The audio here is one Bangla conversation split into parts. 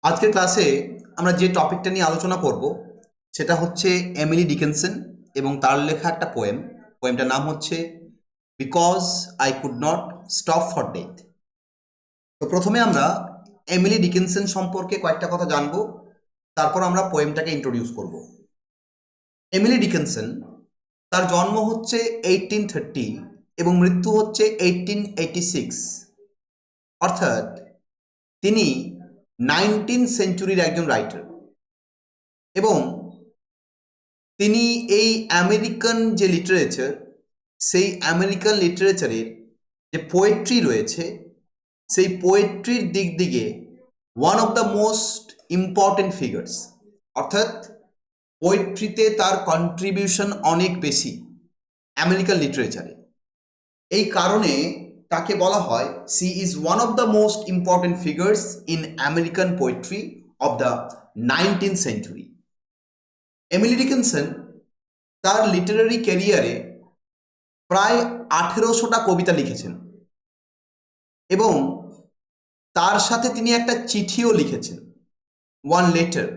আজকের ক্লাসে আমরা যে টপিকটা নিয়ে আলোচনা করব সেটা হচ্ছে এমিলি ডিকিনসন এবং তার লেখা একটা পোয়েমটার নাম হচ্ছে because I could not stop for death. তো প্রথমে আমরা এমিলি ডিকিনসন সম্পর্কে কয়েকটা কথা জানবো, তারপর আমরা পোয়েমটাকে ইন্ট্রোডিউস করব। এমিলি ডিকিনসন, তার জন্ম হচ্ছে 1830 এবং মৃত্যু হচ্ছে 1886, অর্থাৎ তিনি 19th সেঞ্চুরির একজন রাইটার এবং তিনি এই আমেরিকান যে লিটারেচার, সেই আমেরিকান লিটারেচারের যে পোয়েট্রি রয়েছে সেই পোয়েট্রির দিক থেকে one of the most important figures, অর্থাৎ পোয়েট্রিতে তার কন্ট্রিবিউশন অনেক বেশি আমেরিকান লিটারেচারে। এই কারণে তাকে বলা হয় she is one of the most important figures in American poetry of the 19th century. Emily Dickinson তার লিটারারি ক্যারিয়ারে প্রায় 1800টা কবিতা লিখেছেন এবং তার সাথে তিনি একটা চিঠিও লিখেছেন, ওয়ান লেটার।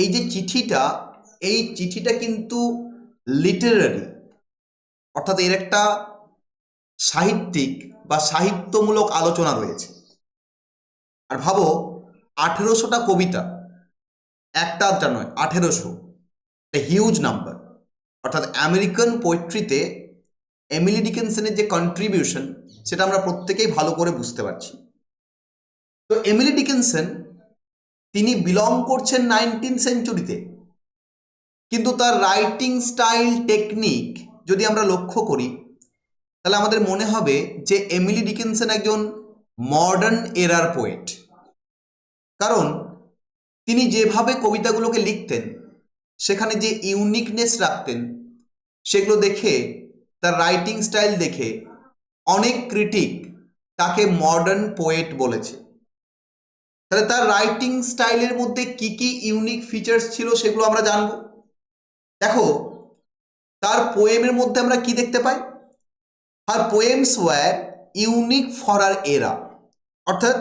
এই যে চিঠিটা, এই চিঠিটা কিন্তু লিটারারি, অর্থাৎ এর একটা সাহিত্যিক বা সাহিত্যমূলক আলোচনা রয়েছে। আর ভাবো, 1800টা কবিতা, একটা নয়, 1800, হিউজ নাম্বার। অর্থাৎ আমেরিকান পোয়েট্রিতে এমিলি ডিকিনসনের যে কন্ট্রিবিউশন সেটা আমরা প্রত্যেকেই ভালো করে বুঝতে পারছি। তো এমিলি ডিকিনসন তিনি বিলং করছেন 19th সেঞ্চুরিতে, কিন্তু তার রাইটিং স্টাইল, টেকনিক যদি আমরা লক্ষ্য করি তাহলে আমাদের মনে হবে যে এমিলি ডিকিনসন একজন মডার্ন এরার পোয়েট। কারণ তিনি যেভাবে কবিতাগুলোকে লিখতেন, সেখানে যে ইউনিকনেস রাখতেন, সেগুলো দেখে, তার রাইটিং স্টাইল দেখে অনেক ক্রিটিক তাকে মডার্ন পোয়েট বলেছে। তাহলে তার রাইটিং স্টাইলের মধ্যে কি কি ইউনিক ফিচার্স ছিল সেগুলো আমরা জানবো। দেখো, তার পোয়েমের মধ্যে আমরা কি দেখতে পাই? হার পোয়েমস ওয়্যার ইউনিক ফর আর এরা, অর্থাৎ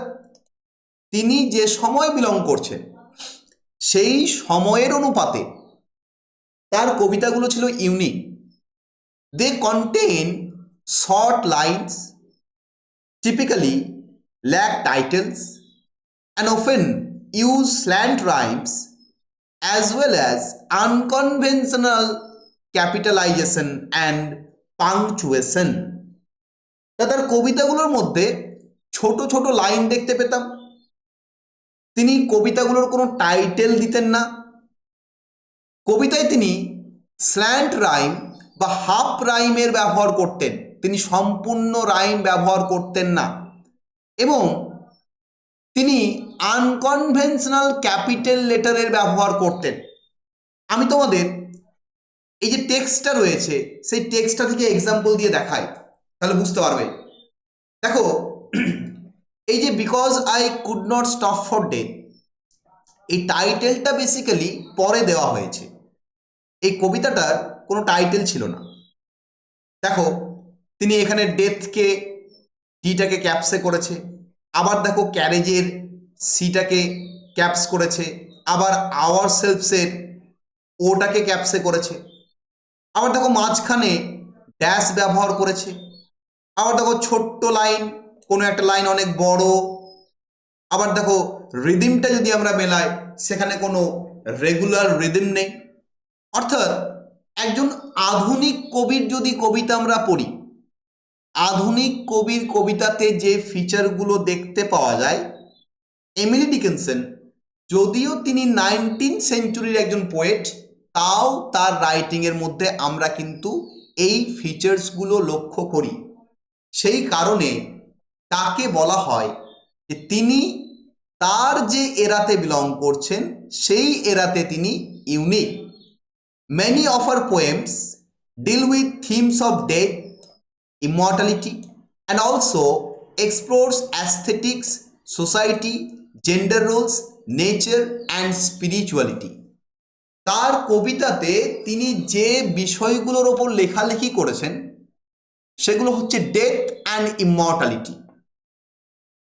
তিনি যে সময় বিলং করছেন সেই সময়ের অনুপাতে তার কবিতাগুলো ছিল unique. They contain short lines, typically lack titles, and often use slant rhymes as well as unconventional capitalization and punctuation. তার কবিতাগুলোর মধ্যে ছোট ছোট লাইন দেখতে পেতাম। তিনি কবিতাগুলোর কোনো টাইটেল দিতেন না। কবিতায় তিনি স্ল্যান্ট রাইম বা হাফ রাইমের ব্যবহার করতেন, তিনি সম্পূর্ণ রাইম ব্যবহার করতেন না। এবং তিনি আনকনভেনশনাল ক্যাপিটাল লেটারের ব্যবহার করতেন। আমি তোমাদের এই যে টেক্সটটা রয়েছে সেই টেক্সটটা থেকে এক্সাম্পল দিয়ে দেখাই, তাহলে বুঝতে পারবে। দেখো, এই যে because I could not stop for death, এই টাইটেলটা বেসিক্যালি পরে দেওয়া হয়েছে। এই কবিতাটার কোনো টাইটেল ছিল না। দেখো, তিনি এখানে ডেথকে, ডিটাকে ক্যাপসে করেছে, আবার দেখো ক্যারেজের সিটাকে ক্যাপস করেছে, আবার আওয়ার সেলফসের ওটাকে ক্যাপসে করেছে, আবার দেখো মাঝখানে ড্যাশ ব্যবহার করেছে, আবার দেখো ছোট্ট লাইন, কোনো একটা লাইন অনেক বড়, আবার দেখো রিদিমটা যদি আমরা মেলাই সেখানে কোনো রেগুলার রিদিম নেই। অর্থাৎ একজন আধুনিক কবির যদি কবিতা আমরা পড়ি, আধুনিক কবির কবিতাতে যে ফিচারগুলো দেখতে পাওয়া যায়, এমিলি ডিকিনসন যদিও তিনি 19th সেঞ্চুরির একজন পোয়েট, তাও তার রাইটিংয়ের মধ্যে আমরা কিন্তু এই ফিচার্সগুলো লক্ষ্য করি। সেই কারণে তাকে বলা হয় যে তিনি তার যে এরাতে বিলং করছেন সেই এরাতে তিনি unique. Many of her poems deal with themes of death, immortality, and also explores aesthetics, society, gender roles, nature, and spirituality. তার কবিতাতে তিনি যে বিষয়গুলোর ওপর লেখালেখি করেছেন সেগুলো হচ্ছে ডেথ অ্যান্ড ইমর্টালিটি,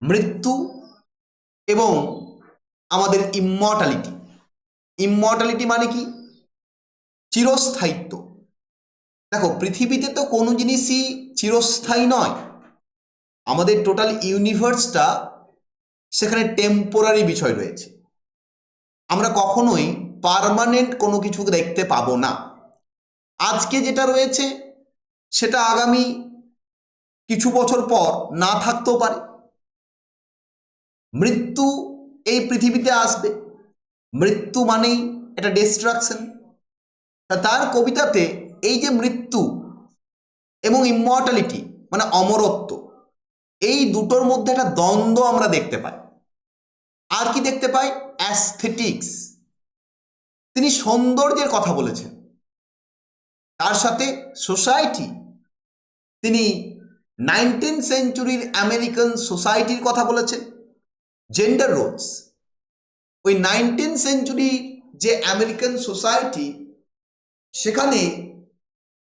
মৃত্যু এবং আমাদের ইমমর্টালিটি। ইমমর্টালিটি মানে কি? চিরস্থায়িত্ব। দেখো, পৃথিবীতে তো কোনো জিনিসই চিরস্থায়ী নয়। আমাদের টোটাল ইউনিভার্সটা সেখানে টেম্পোরারি বিষয় রয়েছে। আমরা কখনোই পার্মানেন্ট কোনো কিছু দেখতে পাবো না। আজকে যেটা রয়েছে সেটা আগামী কিছু বছর পর না থাকতেও পারে। মৃত্যু এই পৃথিবীতে আসবে, মৃত্যু মানেই এটা ডিস্ট্রাকশন। তার কবিতাতে এই যে মৃত্যু এবং ইমমর্টালিটি মানে অমরত্ব, এই দুটোর মধ্যে একটা দ্বন্দ্ব আমরা দেখতে পাই। আর কি দেখতে পাই? অ্যাস্থেটিক্স। তিনি সৌন্দর্যের কথা বলেছেন, তার সাথে সোসাইটি। তিনি 19th সেঞ্চুরির আমেরিকান সোসাইটির কথা বলেছেন, জেন্ডার রোলস। ওই 19th সেঞ্চুরির যে আমেরিকান সোসাইটি, সেখানে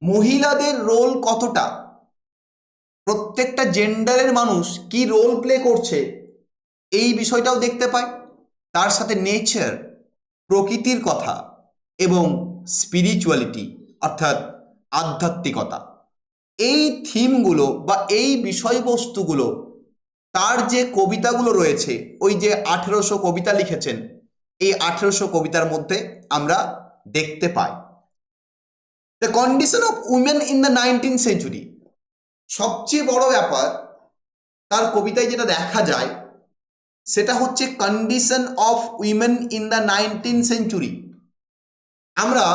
মহিলাদের রোল কতটা, প্রত্যেকটা জেন্ডারের মানুষ কি রোল প্লে করছে, এই বিষয়টাও দেখতে পাই। তার সাথে নেচার, প্রকৃতির কথা, এবং স্পিরিচুয়ালিটি অর্থাৎ আধ্যাত্মিকতা, এই থিমগুলো বা এই বিষয়বস্তুগুলো তার যে কবিতাগুলো রয়েছে, ওই যে 1800 কবিতা লিখেছেন, এই 1800 কবিতার মধ্যে আমরা দেখতে পাই। The condition of women in the 19th century, সবচেয়ে বড় ব্যাপার তার কবিতায় যেটা দেখা যায় সেটা হচ্ছে condition of women in the 19th century. আমরা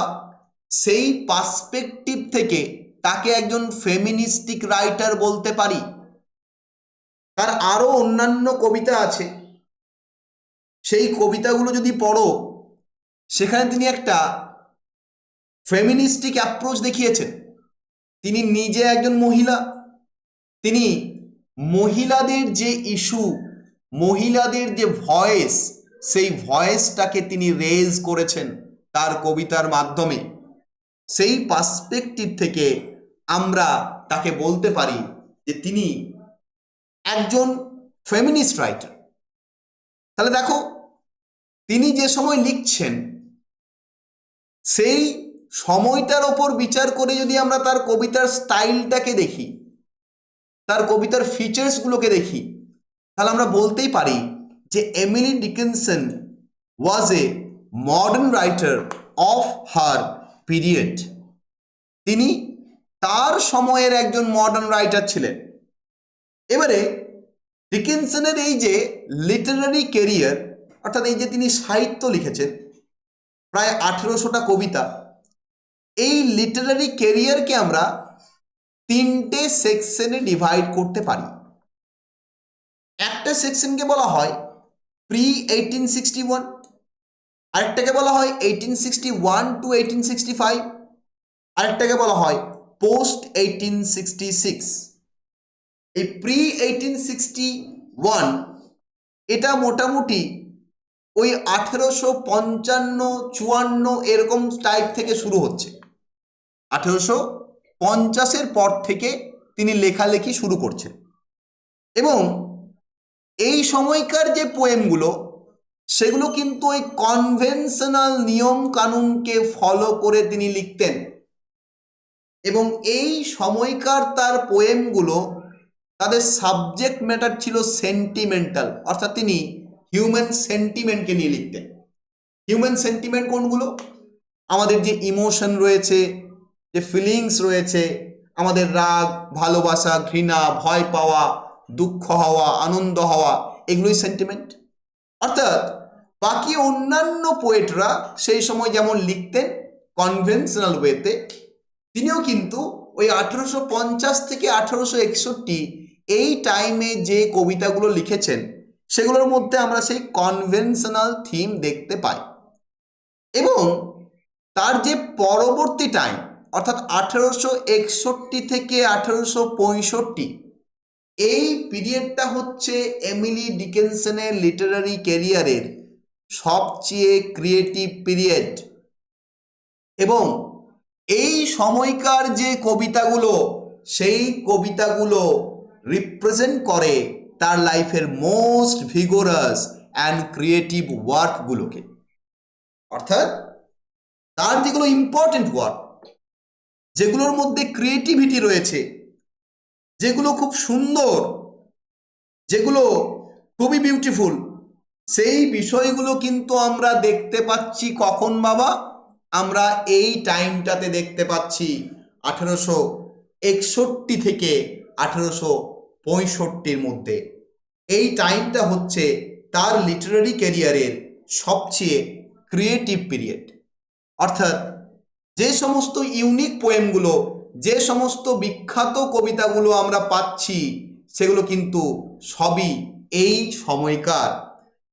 সেই পার্সপেক্টিভ থেকে তাকে একজন ফেমিনিস্টিক রাইটার বলতে পারি। তার আরও অন্যান্য কবিতা আছে, সেই কবিতাগুলো যদি পড়ো সেখানে তিনি একটা ফেমিনিস্টিক অ্যাপ্রোচ দেখিয়েছেন। তিনি নিজে একজন মহিলা, তিনি মহিলাদের যে ইস্যু, মহিলাদের যে ভয়েস, সেই ভয়েসটাকে তিনি রেজ করেছেন তার কবিতার মাধ্যমে। সেই পার্সপেক্টিভ থেকে আমরা তাকে বলতে পারি যে তিনি একজন ফেমিনিস্ট রাইটার। তাহলে দেখো, তিনি যে সময় লিখছেন সেই সময়টার ওপর বিচার করে যদি আমরা তার কবিতার স্টাইলটাকে দেখি, তার কবিতার ফিচার্সগুলোকে দেখি, তাহলে আমরা বলতেই পারি যে Emily Dickinson was a modern writer of her period. তিনি তার সময়ের একজন মডার্ন রাইটার ছিলেন। এবারে ডিকিনসনের এই যে লিটারারি কেরিয়ার, অর্থাৎ এই যে তিনি সাহিত্য লিখেছেন প্রায় 1800টা কবিতা, এই লিটারারি কেরিয়ারকে আমরা 3টে সেকশনে ডিভাইড করতে পারি। একটা সেকশনকে বলা হয় প্রি 1861, আরেকটাকে বলা হয় 1861 টু 1865, আরেকটাকে বলা হয় পোস্ট 1866। এই প্রি 1861 এটা মোটামুটি ওই 1855-54 এরকম টাইপ থেকে শুরু হচ্ছে। 1850-এর পর থেকে তিনি লেখালেখি শুরু করছেন, এবং এই সময়কার যে পোয়েমগুলো সেগুলো কিন্তু ওই কনভেনশনাল নিয়ম কানুনকে ফলো করে তিনি লিখতেন। এবং এই সময়কার তার পোয়েমগুলো, তাদের সাবজেক্ট ম্যাটার ছিল সেন্টিমেন্টাল, অর্থাৎ তিনি হিউম্যান সেন্টিমেন্টকে নিয়ে লিখতেন। হিউম্যান সেন্টিমেন্ট কোনগুলো? আমাদের যে ইমোশন রয়েছে, যে ফিলিংস রয়েছে, আমাদের রাগ, ভালোবাসা, ঘৃণা, ভয় পাওয়া, দুঃখ হওয়া, আনন্দ হওয়া, এগুলোই সেন্টিমেন্ট। অর্থাৎ বাকি অন্যান্য পোয়েটরা সেই সময় যেমন লিখতেন কনভেনশনাল ওয়েতে, তিনিও কিন্তু ওই 1850 থেকে 1861 এই টাইমে যে কবিতাগুলো লিখেছেন সেগুলোর মধ্যে আমরা সেই কনভেনশনাল থিম দেখতে পাই। এবং তার যে পরবর্তী টাইম, অর্থাৎ 1861 থেকে 1865, এই পিরিয়ডটা হচ্ছে এমিলি ডিকিনসনের লিটারারি ক্যারিয়ারের সবচেয়ে ক্রিয়েটিভ পিরিয়ড। এবং এই সময়কার যে কবিতাগুলো, সেই কবিতাগুলো রিপ্রেজেন্ট করে তার লাইফের মোস্ট ভিগোরাস অ্যান্ড ক্রিয়েটিভ ওয়ার্কগুলোকে। অর্থাৎ তার যেগুলো ইম্পর্টেন্ট ওয়ার্ক, যেগুলোর মধ্যে ক্রিয়েটিভিটি রয়েছে, যেগুলো খুব সুন্দর, যেগুলো খুবই বিউটিফুল, সেই বিষয়গুলো কিন্তু আমরা দেখতে পাচ্ছি কখন বাবা? আমরা এই টাইমটাতে দেখতে পাচ্ছি 1861 থেকে 1865 মধ্যে। এই টাইমটা হচ্ছে তার লিটারারি ক্যারিয়ারের সবচেয়ে ক্রিয়েটিভ পিরিয়ড। অর্থাৎ যে সমস্ত ইউনিক পোয়েমগুলো, যে সমস্ত বিখ্যাত কবিতাগুলো আমরা পাচ্ছি, সেগুলো কিন্তু সবই এই সময়কার।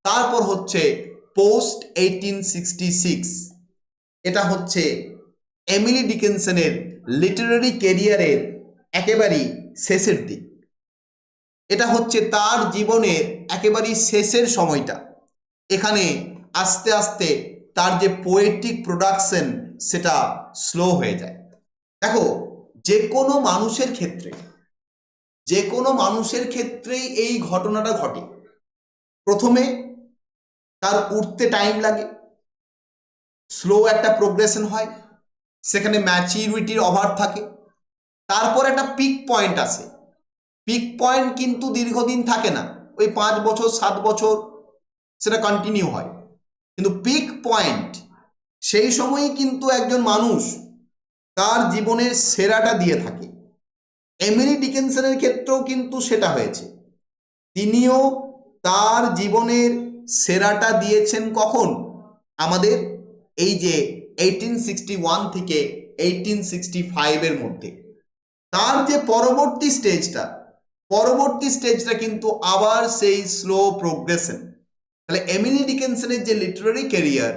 তারপর হচ্ছে পোস্ট 1866, এটা হচ্ছে এমিলি ডিকিনসনের লিটারারি ক্যারিয়ারের একেবারেই শেষের দিক। এটা হচ্ছে তার জীবনের একেবারেই শেষের সময়টা। এখানে আস্তে আস্তে তার যে পোয়েটিক প্রোডাকশন সেটা স্লো হয়ে যায়। দেখো, যে কোনো মানুষের ক্ষেত্রেই এই ঘটনাটা ঘটে। প্রথমে তার উঠতে টাইম লাগে, স্লো একটা প্রোগ্রেশন হয়, সেখানে ম্যাচিউরিটির অভাব থাকে, তারপর একটা পিক পয়েন্ট আসে। পিক পয়েন্ট কিন্তু দীর্ঘদিন থাকে না, ওই 5 বছর 7 বছর সেটা কন্টিনিউ হয়, কিন্তু পিক পয়েন্ট সেই সময়ই কিন্তু একজন মানুষ তার জীবনের সেরাটা দিয়ে থাকে। এমিলি ডিকিনসনের ক্ষেত্রেও কিন্তু সেটা হয়েছে। তিনিও তার জীবনের সেরাটা দিয়েছেন কখন? আমাদের এই যে 1861 থেকে 1865 এর মধ্যে। তার যে পরবর্তী স্টেজটা কিন্তু আবার সেই স্লো প্রোগ্রেশন। তাহলে এমিলি ডিকিনসনের যে লিটারারি ক্যারিয়ার,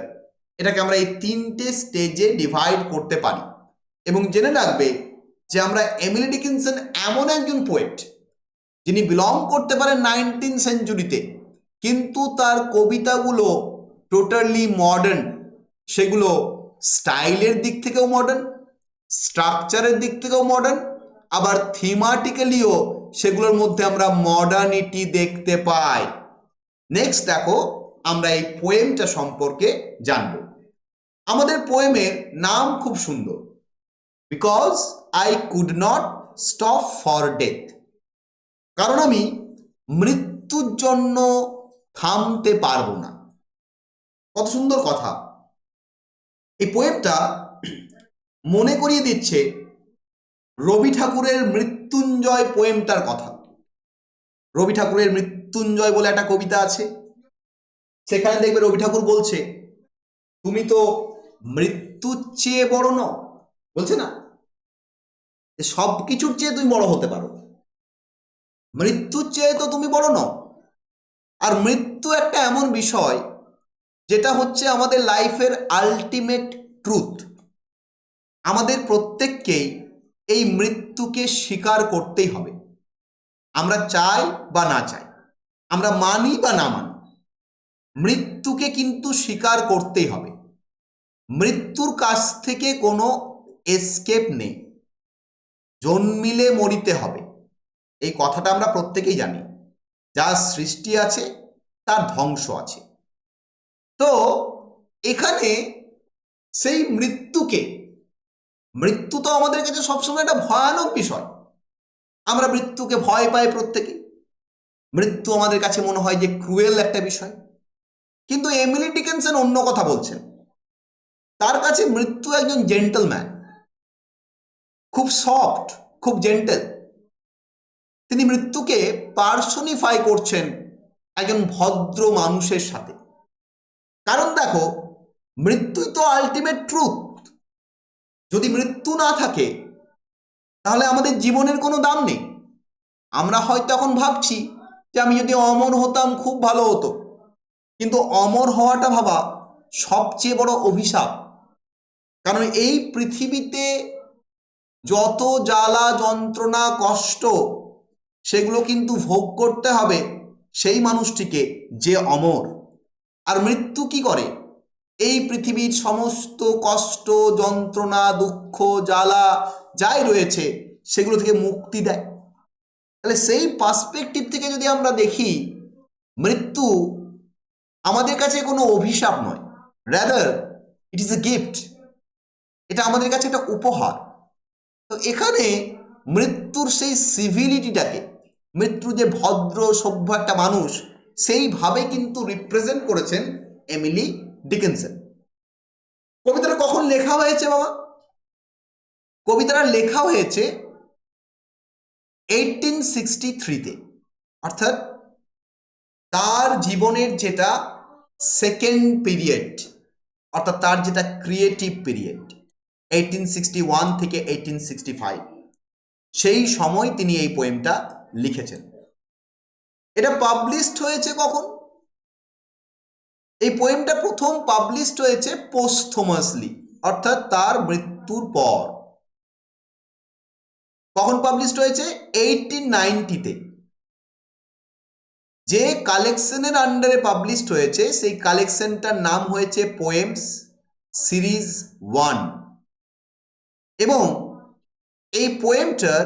এটাকে আমরা এই 3টে স্টেজে ডিভাইড করতে পারি। এবং জেনে রাখবে যে আমরা এমিলি ডিকিনসন এমন একজন পোয়েট যিনি বিলং করতে পারেন 19th সেঞ্চুরিতে, কিন্তু তার কবিতাগুলো টোটালি মডার্ন। সেগুলো স্টাইলের দিক থেকেও মডার্ন, স্ট্রাকচারের দিক থেকেও মডার্ন, আবার থিমাটিক্যালিও সেগুলোর মধ্যে আমরা মডার্নিটি দেখতে পাই। নেক্সট দেখো, আমরা এই পোয়েমটা সম্পর্কে জানব। আমাদের পোয়েমের নাম খুব সুন্দর, because I could not stop for death, কারণ আমি মৃত্যুর জন্য থামতে পারবো না। কত সুন্দর কথা! এই পোয়েমটা মনে করিয়ে দিচ্ছে রবি ঠাকুরের মৃত্যুঞ্জয় পোয়েমটার কথা। রবি ঠাকুরের মৃত্যুঞ্জয় বলে একটা কবিতা আছে, সেখানে দেখবে রবি ঠাকুর বলছে, তুমি তো মৃত্যুর চেয়ে বড় নও, বলছে না, সব কিছুর চেয়ে তুমি বড় হতে পারো, মৃত্যুর চেয়ে তো তুমি বড় নও। আর মৃত্যু একটা এমন বিষয় যেটা হচ্ছে আমাদের লাইফের আলটিমেট ট্রুথ। আমাদের প্রত্যেককেই এই মৃত্যুকে স্বীকার করতেই হবে, আমরা চাই বা না চাই, আমরা মানি বা না মানি, মৃত্যুকে কিন্তু স্বীকার করতেই হবে। মৃত্যুর কাছ থেকে কোনো এসকেপ নেই, জন্মিলে মরিতে হবে, এই কথাটা আমরা প্রত্যেকেই জানি। যার সৃষ্টি আছে তার ধ্বংস আছে। তো এখানে সেই মৃত্যু তো আমাদের কাছে সবসময় একটা ভয়ানক বিষয়। আমরা মৃত্যুকে ভয় পাই প্রত্যেকে, মৃত্যু আমাদের কাছে মনে হয় যে ক্রুয়েল একটা বিষয়। কিন্তু এমিলি ডিকিনসন অন্য কথা বলছেন। তার কাছে মৃত্যু একজন জেন্টলম্যান, খুব সফট, খুব জেন্টেল। তিনি মৃত্যুকে পার্সনিফাই করছেন একজন ভদ্র মানুষের সাথে। কারণ দেখো, মৃত্যুই তো আলটিমেট ট্রুথ। যদি মৃত্যু না থাকে তাহলে আমাদের জীবনের কোনো দাম নেই। আমরা হয়তো এখন ভাবছি যে আমি যদি অমর হতাম খুব ভালো হতো, কিন্তু অমর হওয়াটা ভাবা সবচেয়ে বড় অভিশাপ। কারণ এই পৃথিবীতে যত জ্বালা যন্ত্রণা কষ্ট, সেগুলো কিন্তু ভোগ করতে হবে সেই মানুষটিকে যে অমর। আর মৃত্যু কি করে? এই পৃথিবীর সমস্ত কষ্ট যন্ত্রণা দুঃখ জ্বালা যাই রয়েছে সেগুলো থেকে মুক্তি দেয়। তাহলে সেই পার্সপেক্টিভ থেকে যদি আমরা দেখি, মৃত্যু আমাদের কাছে কোনো অভিশাপ নয়, rather it is a gift. এটা আমাদের কাছে একটা উপহার। তো এখানে মৃত্যুর সেই সিভিলিটিটাকে, মৃত্যু যে ভদ্র সভ্য একটা মানুষ, সেইভাবে কিন্তু রিপ্রেজেন্ট করেছেন এমিলি ডিকিনসন। কবিতাটা কখন লেখা হয়েছে বাবা? কবিতাটা লেখা হয়েছে 1863-তে, অর্থাৎ তার জীবনের যেটা সেকেন্ড পিরিয়ড, অর্থাৎ তার যেটা ক্রিয়েটিভ পিরিয়ড, 1861 থেকে 1865, সেই সময় তিনি এই পোয়েমটা লিখেছেন। এটা পাবলিশড হয়েছে কখন? এই পোয়েমটা প্রথম পাবলিশড হয়েছে পোস্থমাসলি, অর্থাৎ তার মৃত্যুর পর। কখন পাবলিশড হয়েছে? 1890-তে। যে কালেকশনের আন্ডারে পাবলিশড হয়েছে সেই কালেকশনটার নাম হয়েছে পোয়েমস সিরিজ 1, এবং এই পোয়েমটার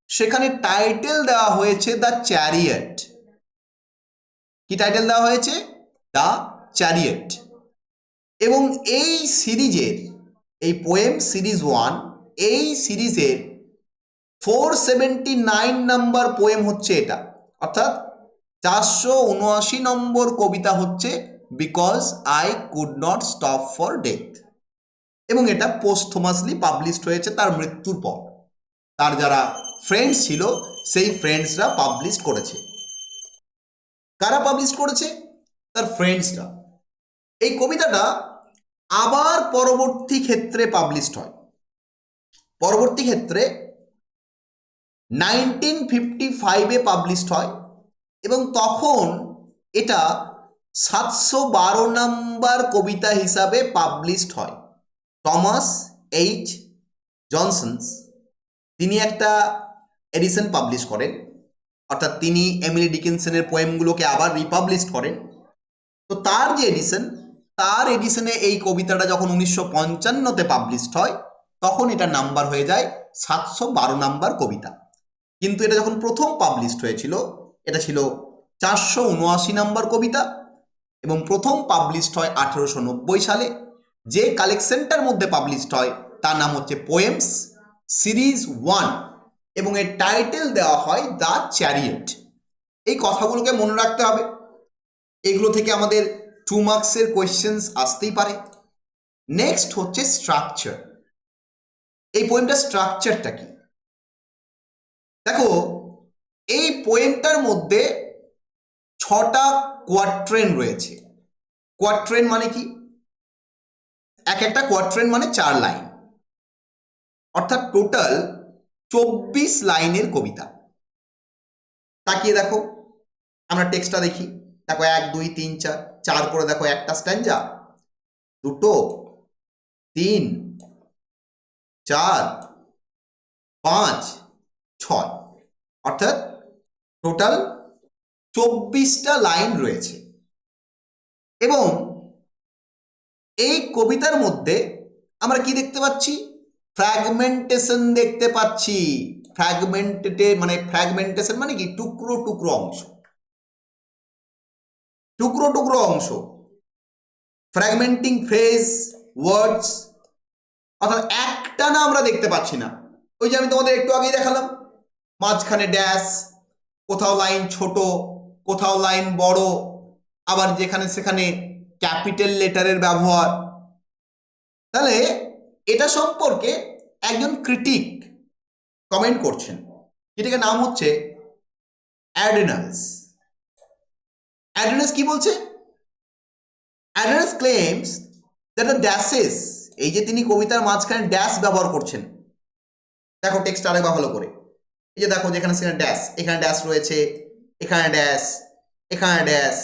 সেখানে টাইটেল দেওয়া হয়েছে দ্য চ্যারিয়েট। কি টাইটেল দেওয়া হয়েছে? The chariot. এবং এই সিরিজের, এই পোয়েম সিরিজ 1, এই সিরিজের 479 নাম্বার পোয়েম হচ্ছে এটা, অর্থাৎ 479 নম্বর কবিতা হচ্ছে because I could not stop for death. এবং এটা পোস্টমাসলি পাবলিশড হয়েছে তার মৃত্যুর পর। তার যারা ফ্রেন্ডস ছিল সেই ফ্রেন্ডসরা পাবলিশ করেছে। কারা পাবলিশ করেছে? তার ফ্রেন্ডসরা। এই কবিতাটা আবার পরবর্তী ক্ষেত্রে পাবলিশড হয়। পরবর্তী ক্ষেত্রে 1955-এ পাবলিশড হয়, এবং তখন এটা 712 নম্বর কবিতা হিসাবে পাবলিশড হয়। টমাস এইচ জনসন্স তিনি একটা এডিশন পাবলিশ করেন, অর্থাৎ তিনি এমিলি ডিকিনসনের পোয়েমগুলোকে আবার রিপাবলিশ করেন। তো তার যে এডিশন, তার এডিশনে এই কবিতাটা যখন 1955-তে পাবলিশড হয়, তখন এটা নাম্বার হয়ে যায় 712 নাম্বার কবিতা। কিন্তু এটা যখন প্রথম পাবলিশড হয়েছিল, এটা ছিল 479 নাম্বার কবিতা, এবং প্রথম পাবলিশড হয় 1890 সালে। যে কালেকশনটার মধ্যে পাবলিশড হয় তার নাম হচ্ছে পোয়েমস সিরিজ 1, এবং এর টাইটেল দেওয়া হয় দ্য চ্যারিয়েট। এই কথাগুলোকে মনে রাখতে হবে, এগুলো থেকে আমাদের 2 মার্কসের কোয়েশ্চেন্স আসতেই পারে। নেক্সট হচ্ছে স্ট্রাকচার। এই পোয়েমটার স্ট্রাকচারটা কি? দেখো, এই পোয়েমটার মধ্যে 6টা কোয়াট্রেন রয়েছে। কোয়াট্রেন মানে কি? এক একটা কোয়াট্রেন মানে 4 লাইন, অর্থাৎ টোটাল 24 লাইনের কবিতা। তাকিয়ে দেখো, আমরা টেক্সটটা দেখি। দেখো 1 2 3 4, 4 করে দেখো একটা স্ট্যাঞ্জা, 2 3 4 5 6, অর্থাৎ টোটাল 24টা লাইন রয়েছে। এবং এই কবিতার মধ্যে আমরা কি দেখতে পাচ্ছি? ফ্র্যাগমেন্টেশন দেখতে পাচ্ছি। ফ্র্যাগমেন্টেশন মানে কি? টুকরো টুকরো অংশ, টুকরো টুকরো অংশ, ফ্র্যাগমেন্টিং ফ্রেজ, ওয়ার্ডস, অর্থাৎ একটা না আমরা দেখতে পাচ্ছি না। ওই যে আমি তোমাদের একটু আগেই দেখালাম, মাঝখানে ড্যাশ, কোথাও লাইন ছোট, কোথাও লাইন বড়, আবার যেখানে সেখানে ক্যাপিটাল লেটারের ব্যবহার। তাহলে এটা সম্পর্কে একজন ক্রিটিক কমেন্ট করছেন। ক্রিটিকের নাম হচ্ছে অ্যাডেনাস। অ্যাডেনাস কি বলছে? অ্যাডেনাস ক্লেমস দ্যাট দ্য ড্যাশেস, এই যে তিনি কবিতার মাঝখানে ড্যাশ ব্যবহার করছেন, দেখো টেক্সট আরেকবার ভালো করে। এই যে দেখো, যেখানে সেখানে ড্যাশ, এখানে ড্যাশ রয়েছে, এখানে ড্যাশ, এখানে ড্যাশ,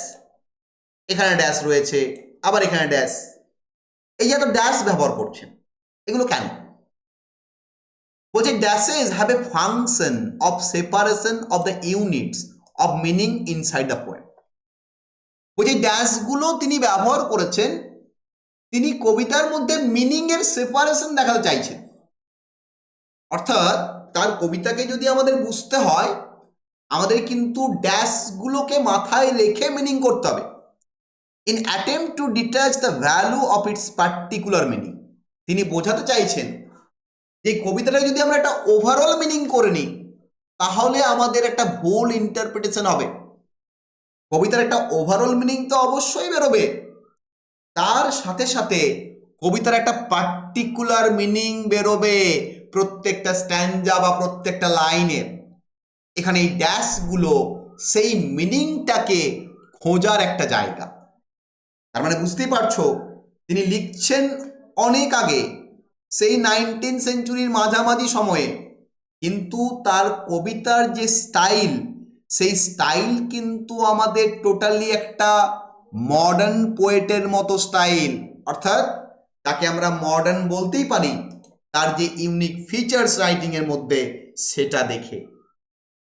এখানে ড্যাশ রয়েছে, আবার এখানে ড্যাশ। এই যে এত ড্যাশ ব্যবহার করছেন, এগুলো কেন? বলছে dashes have a function of separation of the units of meaning inside the poem. বলছে ড্যাশগুলো তিনি ব্যবহার করেছেন, তিনি কবিতার মধ্যে মিনিং এর সেপারেশন দেখাতে চাইছেন। অর্থাৎ তার কবিতাকে যদি আমাদের বুঝতে হয়, আমাদের কিন্তু ড্যাশগুলোকে মাথায় রেখে মিনিং করতে হবে। in attempt to detach the value of its particular meaning. তিনি বোঝাতে চাইছেন যে কবিতাটা যদি আমরা একটা ওভারঅল মিনিং করে নিই তাহলে আমাদের একটা ভুল ইন্টারপ্রিটেশন হবে। কবিতার একটা ওভারঅল মিনিং তো অবশ্যই বেরোবে, তার সাথে সাথে কবিতার একটা পার্টিকুলার মিনিং বেরোবে প্রত্যেকটা স্ট্যান্জা বা প্রত্যেকটা লাইনের। এখানে এই ড্যাশগুলো সেই মিনিংটাকে খোঁজার একটা জায়গা। তার মানে বুঝতেই পারছো তিনি লিখছেন অনেক আগে, সেই 19th সেঞ্চুরির মাঝামাঝি সময়ে, কিন্তু তার কবিতার যে স্টাইল, সেই স্টাইল কিন্তু আমাদের টোটালি একটা মডার্ন পোয়েটের মতো স্টাইল, অর্থাৎ তাকে আমরা মডার্ন বলতেই পারি তার যে ইউনিক ফিচার্স রাইটিং এর মধ্যে সেটা দেখে।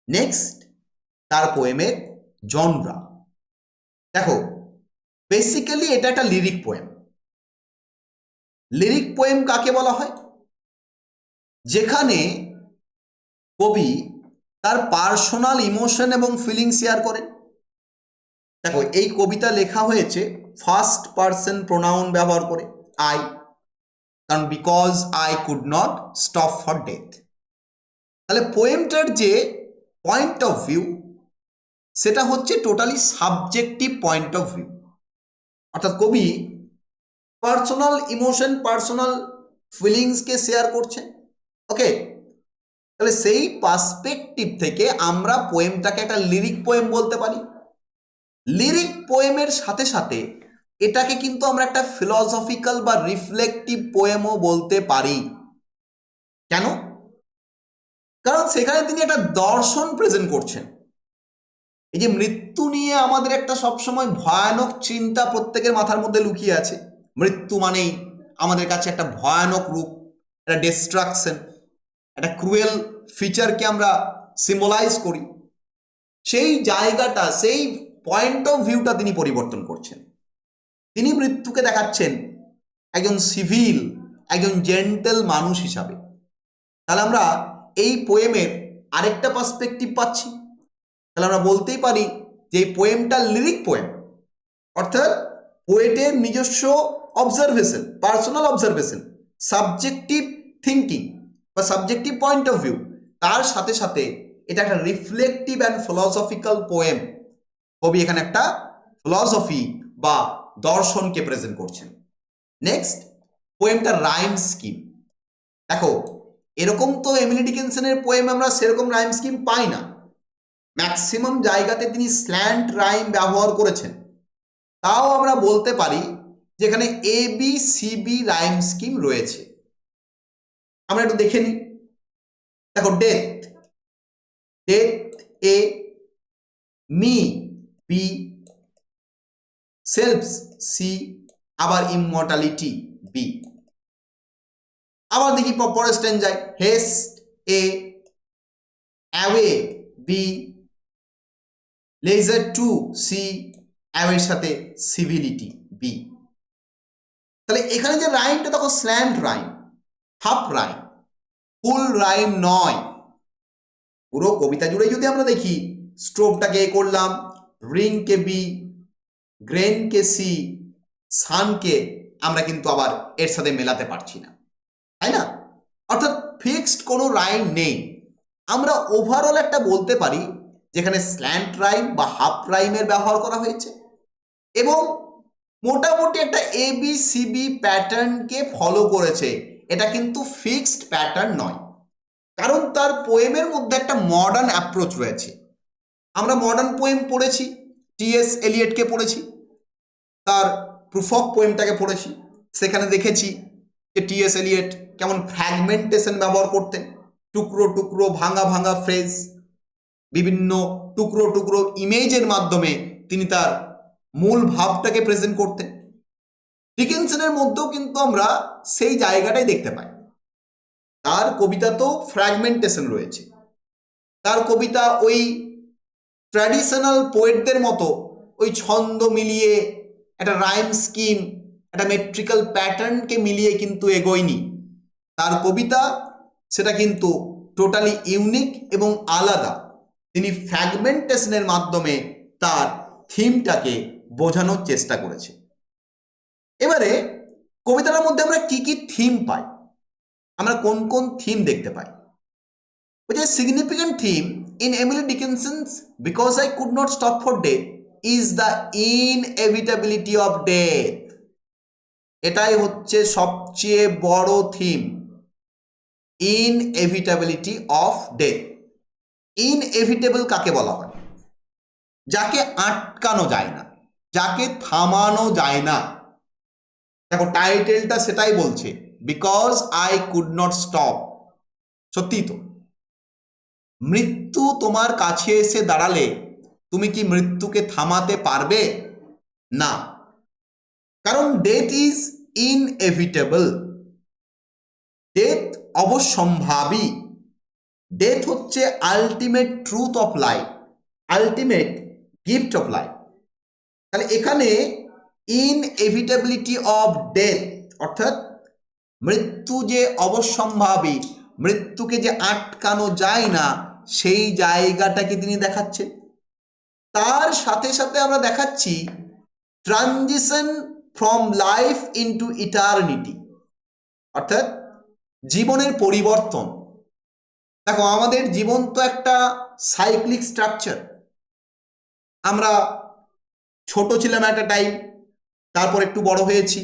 নেক্সট, তার পোয়েমের জনরা। দেখো, বেসিক্যালি এটা একটা লিরিক পোয়েম। লিরিক পোয়েম কাকে বলা হয়? যেখানে কবি তার পার্সোনাল ইমোশন এবং ফিলিং শেয়ার করেন। দেখো, এই কবিতা লেখা হয়েছে ফার্স্ট পারসন প্রোনাউন ব্যবহার করে, আই, কারণ because I could not stop for death. তাহলে পোয়েমটার যে পয়েন্ট অফ ভিউ সেটা হচ্ছে totally subjective point of view, অর্থাৎ কবি পার্সোনাল ইমোশন, পার্সোনাল ফিলিংসকে শেয়ার করছেন। ওকে, তাহলে সেই পার্সপেক্টিভ থেকে আমরা পোয়েমটাকে একটা লিরিক পোয়েম বলতে পারি। লিরিক পোয়েমের সাথে সাথে এটাকে কিন্তু আমরা একটা ফিলসফিক্যাল বা রিফ্লেক্টিভ পোয়েমও বলতে পারি। কেন? কারণ সেখানে তিনি একটা দর্শন প্রেজেন্ট করছেন। এই যে মৃত্যু নিয়ে আমাদের একটা সবসময় ভয়ানক চিন্তা প্রত্যেকের মাথার মধ্যে লুকিয়ে আছে, মৃত্যু মানেই আমাদের কাছে একটা ভয়ানক রূপ, একটা ডিস্ট্রাকশন, একটা ক্রুয়েল ফিচারকে আমরা সিম্বলাইজ করি। সেই জায়গাটা, সেই পয়েন্ট অফ ভিউটা তিনি পরিবর্তন করছেন। তিনি মৃত্যুকে দেখাচ্ছেন একজন সিভিল, একজন জেন্টেল মানুষ হিসাবে। তাহলে আমরা এই পোয়েমের আরেকটা পার্সপেক্টিভ পাচ্ছি। তাহলে আমরা বলতেই পারি যে এই পোয়েমটা লিরিক পোয়েম, অর্থাৎ পোয়েটের নিজস্ব observation, personal observation, subjective thinking বা সাবজেক্টিভ পয়েন্ট অফ ভিউ, তার সাথে সাথে এটা একটা রিফ্লেক্টিভ অ্যান্ড ফিলসফিক্যাল পোয়েম। কবি এখানে একটা ফিলসফি বা দর্শনকে প্রেজেন্ট করছেন। নেক্সট, পোয়েমটা রাইম স্কিম। দেখো, এরকম তো এমিলি ডিকিনসনের পোয়েম আমরা সেরকম রাইম স্কিম পাই না। ম্যাক্সিমাম জায়গাতে তিনি স্ল্যান্ট রাইম ব্যবহার করেছেন। তাও আমরা বলতে পারি যেখানে ABCB রাইম স্কিম রয়েছে। আমরা একটু দেখে নিই। দেখো, death, death A, me B, selves C, আবার ইমমর্টালিটি B। আবার দেখি পরের স্ট্যান্জায়, haste A, away B, leisure too C, অ্যাওয়ের সাথে সিভিলিটি B। তাহলে এখানে যে রাইমটা দেখো, slant rhyme, half rhyme, full rhyme নয়। পুরো কবিতা জুড়ে যদি আমরা দেখি, স্ট্রোকটাকে এ করলাম, রিংকে B, গ্রেনকে C, সানকে আমরা কিন্তু আবার এর সাথে মেলাতে পারছি না, তাই না? অর্থাৎ ফিক্সড কোনো রাইম নেই। আমরা ওভারঅল একটা বলতে পারি যেখানে স্ল্যান্ট রাইম বা হাফ রাইমের ব্যবহার করা হয়েছে এবং মোটামুটি একটা ABCB প্যাটার্নকে ফলো করেছে। এটা কিন্তু ফিক্সড প্যাটার্ন নয়, কারণ তার পোয়েমের মধ্যে একটা মডার্ন অ্যাপ্রোচ রয়েছে। আমরা মডার্ন পোয়েম পড়েছি, T.S. এলিয়টকে পড়েছি, তার প্রুফ অফ পোয়েমটাকে পড়েছি। সেখানে দেখেছি যে T.S. এলিয়ট কেমন ফ্র্যাগমেন্টেশন ব্যবহার করতেন, টুকরো টুকরো ভাঙা ভাঙা ফ্রেজ, বিভিন্ন টুকরো টুকরো ইমেজের মাধ্যমে তিনি তার মূল ভাবটাকে প্রেজেন্ট করতেন। ডিকিনসনের মধ্যেও কিন্তু আমরা সেই জায়গাটাই দেখতে পাই। তার কবিতাতেও ফ্র্যাগমেন্টেশন রয়েছে। তার কবিতা ওই ট্র্যাডিশনাল পোয়েটদের মতো ওই ছন্দ মিলিয়ে একটা রাইম স্কিম, একটা মেট্রিক্যাল প্যাটার্নকে মিলিয়ে কিন্তু এগোয়নি। তার কবিতা সেটা কিন্তু টোটালি ইউনিক এবং আলাদা। তিনি ফ্র্যাগমেন্টেশনের মাধ্যমে তার থিমটাকে বোঝানোর চেষ্টা করেছে। এবারে কবিতাটার মধ্যে আমরা কি কি থিম পাই, আমরা কোন কোন থিম দেখতে পাই? which is significant theme in Emily Dickinson's Because I Could Not Stop for Death is the inevitability of death. এটাই হচ্ছে সবচেয়ে বড় theme, inevitability of death. Inevitable কাকে বলা হয়? যাকে আটকানো যায় না, যাকে থামানো যায় না। দেখো টাইটেলটা সেটাই বলছে, because I could not stop. সত্যি তো, মৃত্যু তোমার কাছে এসে দাঁড়ালে তুমি কি মৃত্যুকে থামাতে পারবে? না, কারণ ডেথ ইজ ইনএভিটেবল। ডেথ অবশ্যম্ভাবী। ডেথ হচ্ছে ultimate truth of life, ultimate gift of life. তাহলে এখানে ইনএভিটেবিলিটি অফ ডেথ অর্থাৎ মৃত্যু যে অবশ্যম্ভাবী, মৃত্যুকে যে আটকানো যায় না, সেই জায়গাটাকে তিনি দেখাচ্ছেন। তার সাথে সাথে আমরা দেখাচ্ছি transition from life into eternity, অর্থাৎ জীবনের পরিবর্তন। দেখো আমাদের জীবন তো একটা সাইক্লিক স্ট্রাকচার। আমরা ছোট ছিলাম একটা টাইম, তারপর একটু বড় হয়েছি,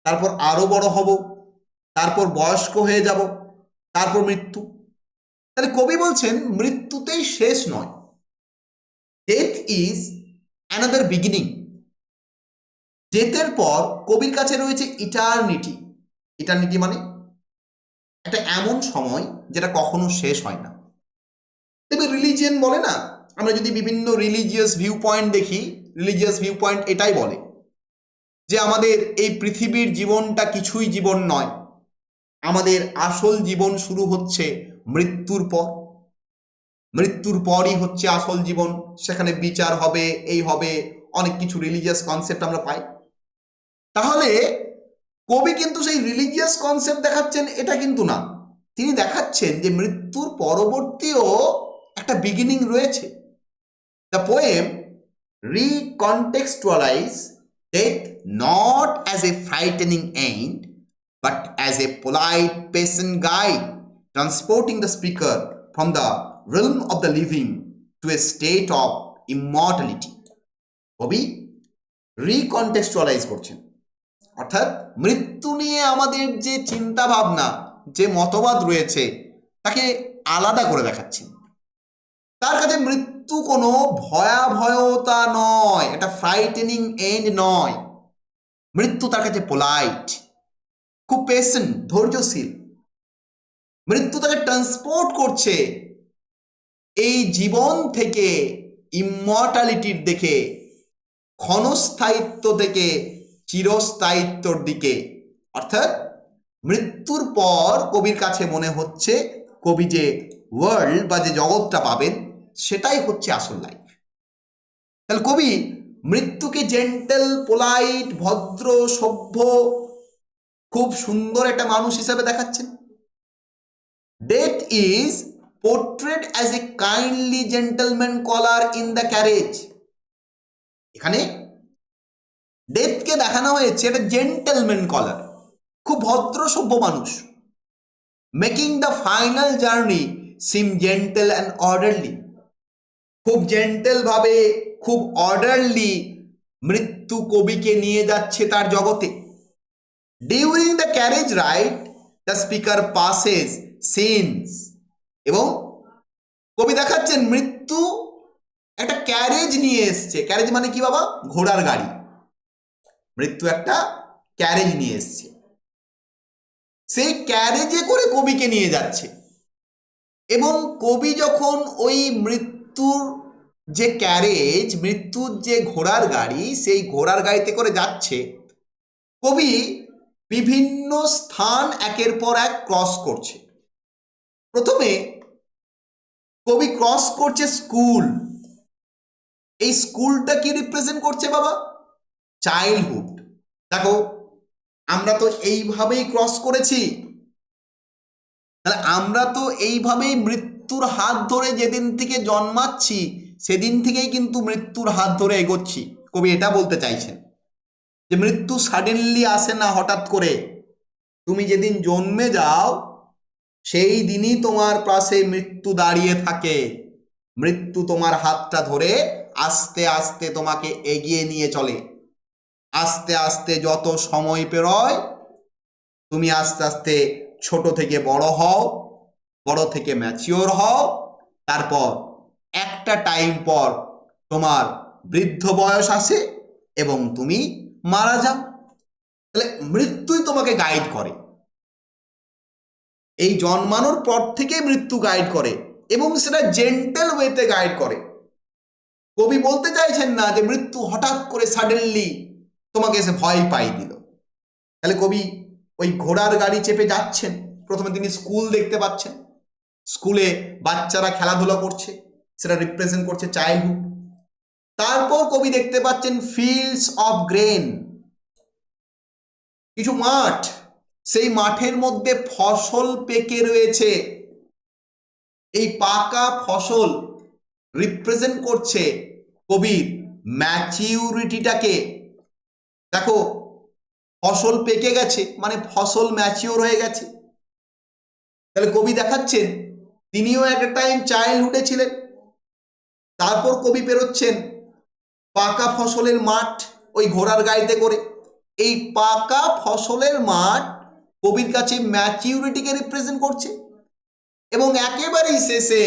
তারপর আরো বড় হব, তারপর বয়স্ক হয়ে যাব, তারপর মৃত্যু। তাহলে কবি বলছেন মৃত্যুতেই শেষ নয়, ডেথ ইজ অ্যানাদার বিগিনিং। ডেথের পর কবির কাছে রয়েছে ইটারনিটি। ইটারনিটি মানে একটা এমন সময় যেটা কখনো শেষ হয় না। দেখবে রিলিজিয়ন বলে না, আমরা যদি বিভিন্ন রিলিজিয়াস ভিউ পয়েন্ট দেখি, রিলিজিয়াস ভিউ পয়েন্ট এটাই বলে যে আমাদের এই পৃথিবীর জীবনটা কিছুই জীবন নয়, আমাদের আসল জীবন শুরু হচ্ছে মৃত্যুর পর। মৃত্যুর পরই হচ্ছে আসল জীবন, সেখানে বিচার হবে, এই হবে, অনেক কিছু রিলিজিয়াস কনসেপ্ট আমরা পাই। তাহলে কবি কিন্তু সেই রিলিজিয়াস কনসেপ্ট দেখাচ্ছেন এটা কিন্তু না, তিনি দেখাচ্ছেন যে মৃত্যুর পরবর্তীও একটা বিগিনিং রয়েছে। The poem recontextualize death not as a frightening end but as a polite, patient guide, transporting the speaker from the realm of the living to a state of immortality. কবি রিকন্টেক্সচুয়ালাইজ করছেন, অর্থাৎ মৃত্যু নিয়ে আমাদের যে চিন্তা ভাবনা, যে মতবাদ রয়েছে তাকে আলাদা করে দেখাচ্ছেন। তার কাছে মৃত্যু কোনো ভয়াবহতা নয়, এটা ফ্রাইটেনিং এন্ড নয়। মৃত্যু তার কাছে পোলাইট, খুব পেশেন্ট, ধৈর্যশীল। মৃত্যু তাকে ট্রান্সপোর্ট করছে এই জীবন থেকে ইমমর্টালিটির দিকে, ক্ষণস্থায়িত্ব থেকে চিরস্থায়িত্বর দিকে। অর্থাৎ মৃত্যুর পর কবির কাছে মনে হচ্ছে কবি যে ওয়ার্ল্ড বা যে জগৎটা পাবেন সেটাই হচ্ছে আসল লাইফ। তাহলে কবি মৃত্যুকে জেন্টেল, পোলাইট, ভদ্র, সভ্য, খুব সুন্দর একটা মানুষ হিসেবে দেখাচ্ছেন। Death is portrayed as a kindly gentleman caller in the carriage. এখানে ডেথকে দেখানো হয়েছে একটা জেন্টলম্যান কলার, খুব ভদ্র সভ্য মানুষ। Making the final journey SIM gentle and orderly. খুব জেন্টেল ভাবে, খুব অর্ডারলি মৃত্যু কবিকে নিয়ে যাচ্ছে তার জগতে। During the carriage ride, the speaker passes scenes. এবং কবি দেখাচ্ছেন মৃত্যু একটা ক্যারেজ নিয়ে এসছে। ক্যারেজ মানে কি বাবা? ঘোড়ার গাড়ি। মৃত্যু একটা ক্যারেজ নিয়ে এসছে, সেই ক্যারেজে করে কবিকে নিয়ে যাচ্ছে। এবং কবি যখন ওই মৃত্যুর যে ক্যারেজ, মৃত্যুর যে ঘোড়ার গাড়ি, সেই ঘোড়ার গাড়িতে করে যাচ্ছে, কবি বিভিন্ন স্থান একের পর এক ক্রস করছে। প্রথমে কবি ক্রস করছে স্কুল। এই স্কুলটা কি রিপ্রেজেন্ট করছে বাবা? চাইল্ডহুড। দেখো আমরা তো এইভাবেই ক্রস করেছি, তাহলে আমরা তো এইভাবেই মৃত্যুর হাত ধরে যেদিন থেকে জন্মাচ্ছি সেদিন থেকেই কিন্তু মৃত্যুর হাত ধরে এগোচ্ছি। কবি এটা বলতে চাইছেন যে মৃত্যু সাডেনলি আসে না হঠাৎ করে। তুমি যেদিন জন্মে যাও সেই দিনই তোমার পাশে মৃত্যু দাঁড়িয়ে থাকে। মৃত্যু তোমার হাতটা ধরে আস্তে আস্তে তোমাকে এগিয়ে নিয়ে চলে। আস্তে আস্তে যত সময় পেরোয় তুমি আস্তে আস্তে ছোট থেকে বড় হও, বড় থেকে ম্যাচিওর হও, তারপর একটা টাইম পর তোমার বৃদ্ধ বয়স আসে এবং তুমি মারা যাও। তাহলে মৃত্যুই তোমাকে গাইড করে। এই জন্মানোর পর থেকে মৃত্যু গাইড করে এবং সেটা জেন্টেল ওয়েতে গাইড করে। কবি বলতে চাইছেন না যে মৃত্যু হঠাৎ করে সাডেনলি তোমাকে এসে ভয় পাই দিল। তাহলে কবি ওই ঘোড়ার গাড়ি চেপে যাচ্ছেন, প্রথমে তিনি স্কুল দেখতে পাচ্ছেন, স্কুলে বাচ্চারা খেলাধুলা করছে, সেটা রিপ্রেজেন্ট করছে চাইল্ডহুড। তারপর কবি দেখতে পাচ্ছেন ফিল্ডস অফ গ্রেন, কিছু মাঠ, সেই মাঠের মধ্যে ফসল পেকে রয়েছে। এই পাকা ফসল রিপ্রেজেন্ট করছে কবির ম্যাচিউরিটিটাকে। দেখো, ফসল পেকে গেছে মানে ফসল ম্যাচিওর হয়ে গেছে। তাহলে কবি দেখাচ্ছেন তিনিও একটা টাইম চাইল্ডহুডে ছিলেন। তারপর কবি পেরোচ্ছেন পাকা ফসলের মাঠ ওই ঘোড়ার গাড়িতে করে। এই পাকা ফসলের মাঠ কবির কাছে ম্যাচিউরিটিকে রিপ্রেজেন্ট করছে। এবং একেবারেই শেষে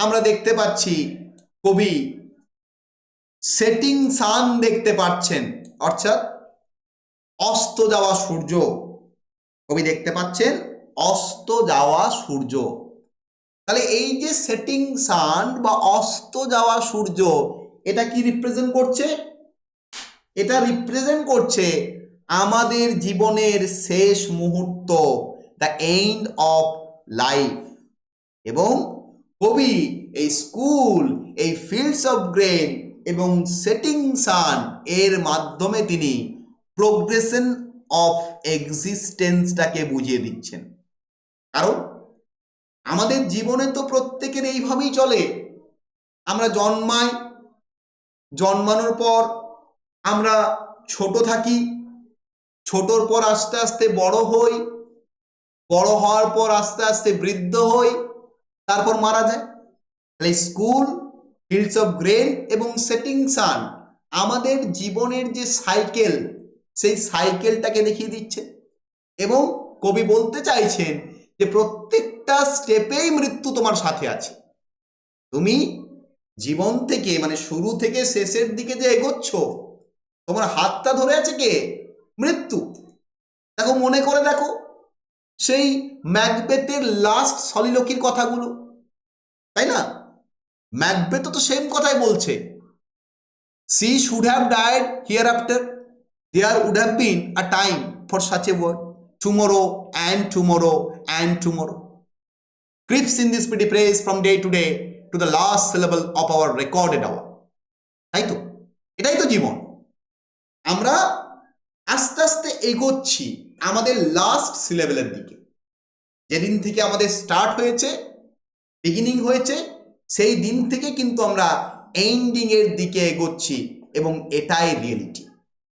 আমরা দেখতে পাচ্ছি কবি সেটিং সান দেখতে পাচ্ছেন, অর্থাৎ অস্ত যাওয়া সূর্য। কবি দেখতে পাচ্ছেন অস্ত যাওয়া সূর্য। তাহলে এই যে সেটিং সান বা অস্ত যাওয়া সূর্য, এটা কি রিপ্রেজেন্ট করছে? এটা রিপ্রেজেন্ট করছে আমাদের জীবনের শেষ মুহূর্ত, দ্য এন্ড অফ লাইফ। এবং কবি এই স্কুল, এই ফিল্ডস অফ গ্রেন এবং সেটিং সান এর মাধ্যমে তিনি প্রোগ্রেশন অফ এক্সিস্টেন্সটাকে বুঝিয়ে দিচ্ছেন। কারণ আমাদের জীবনে তো প্রত্যেকের এইভাবেই চলে। আমরা জন্মাই, জন্মানোর পর আমরা ছোট থাকি, ছোটর পর আস্তে আস্তে বড় হই, বড় হওয়ার পর আস্তে আস্তে বৃদ্ধ হই, তারপর মারা যায়। তাহলে স্কুল, ফিল্ডস অফ গ্রেন এবং সেটিং সান আমাদের জীবনের যে সাইকেল, সেই সাইকেলটাকে দেখিয়ে দিচ্ছে। এবং কবি বলতে চাইছেন যে প্রত্যেকটা স্টেপেই মৃত্যু তোমার সাথে আছে। তুমি জীবন থেকে মানে শুরু থেকে শেষের দিকে যে এগোচ্ছ, তোমার হাতটা ধরে আছে কে? মৃত্যু। দেখো, মনে করে দেখো সেই ম্যাকবেথের লাস্ট সলিলোকির কথাগুলো, তাই না? ম্যাকবেথ তো সেম কথাই বলছে, she should have died hereafter, there would have been a time for such a word, tomorrow and tomorrow and tomorrow creeps in this pretty phrase from day to day to the last syllable of our recorded hour. তাই তো, এটাই তো জীবন। আমরা আস্তে আস্তে এগোচ্ছি আমাদের লাস্ট সিলেবেলের দিকে। যেদিন থেকে আমাদের স্টার্ট হয়েছে, বিগিনিং হয়েছে, সেই দিন থেকে কিন্তু আমরা এন্ডিং এর দিকে এগোচ্ছি এবং এটাই রিয়েলিটি।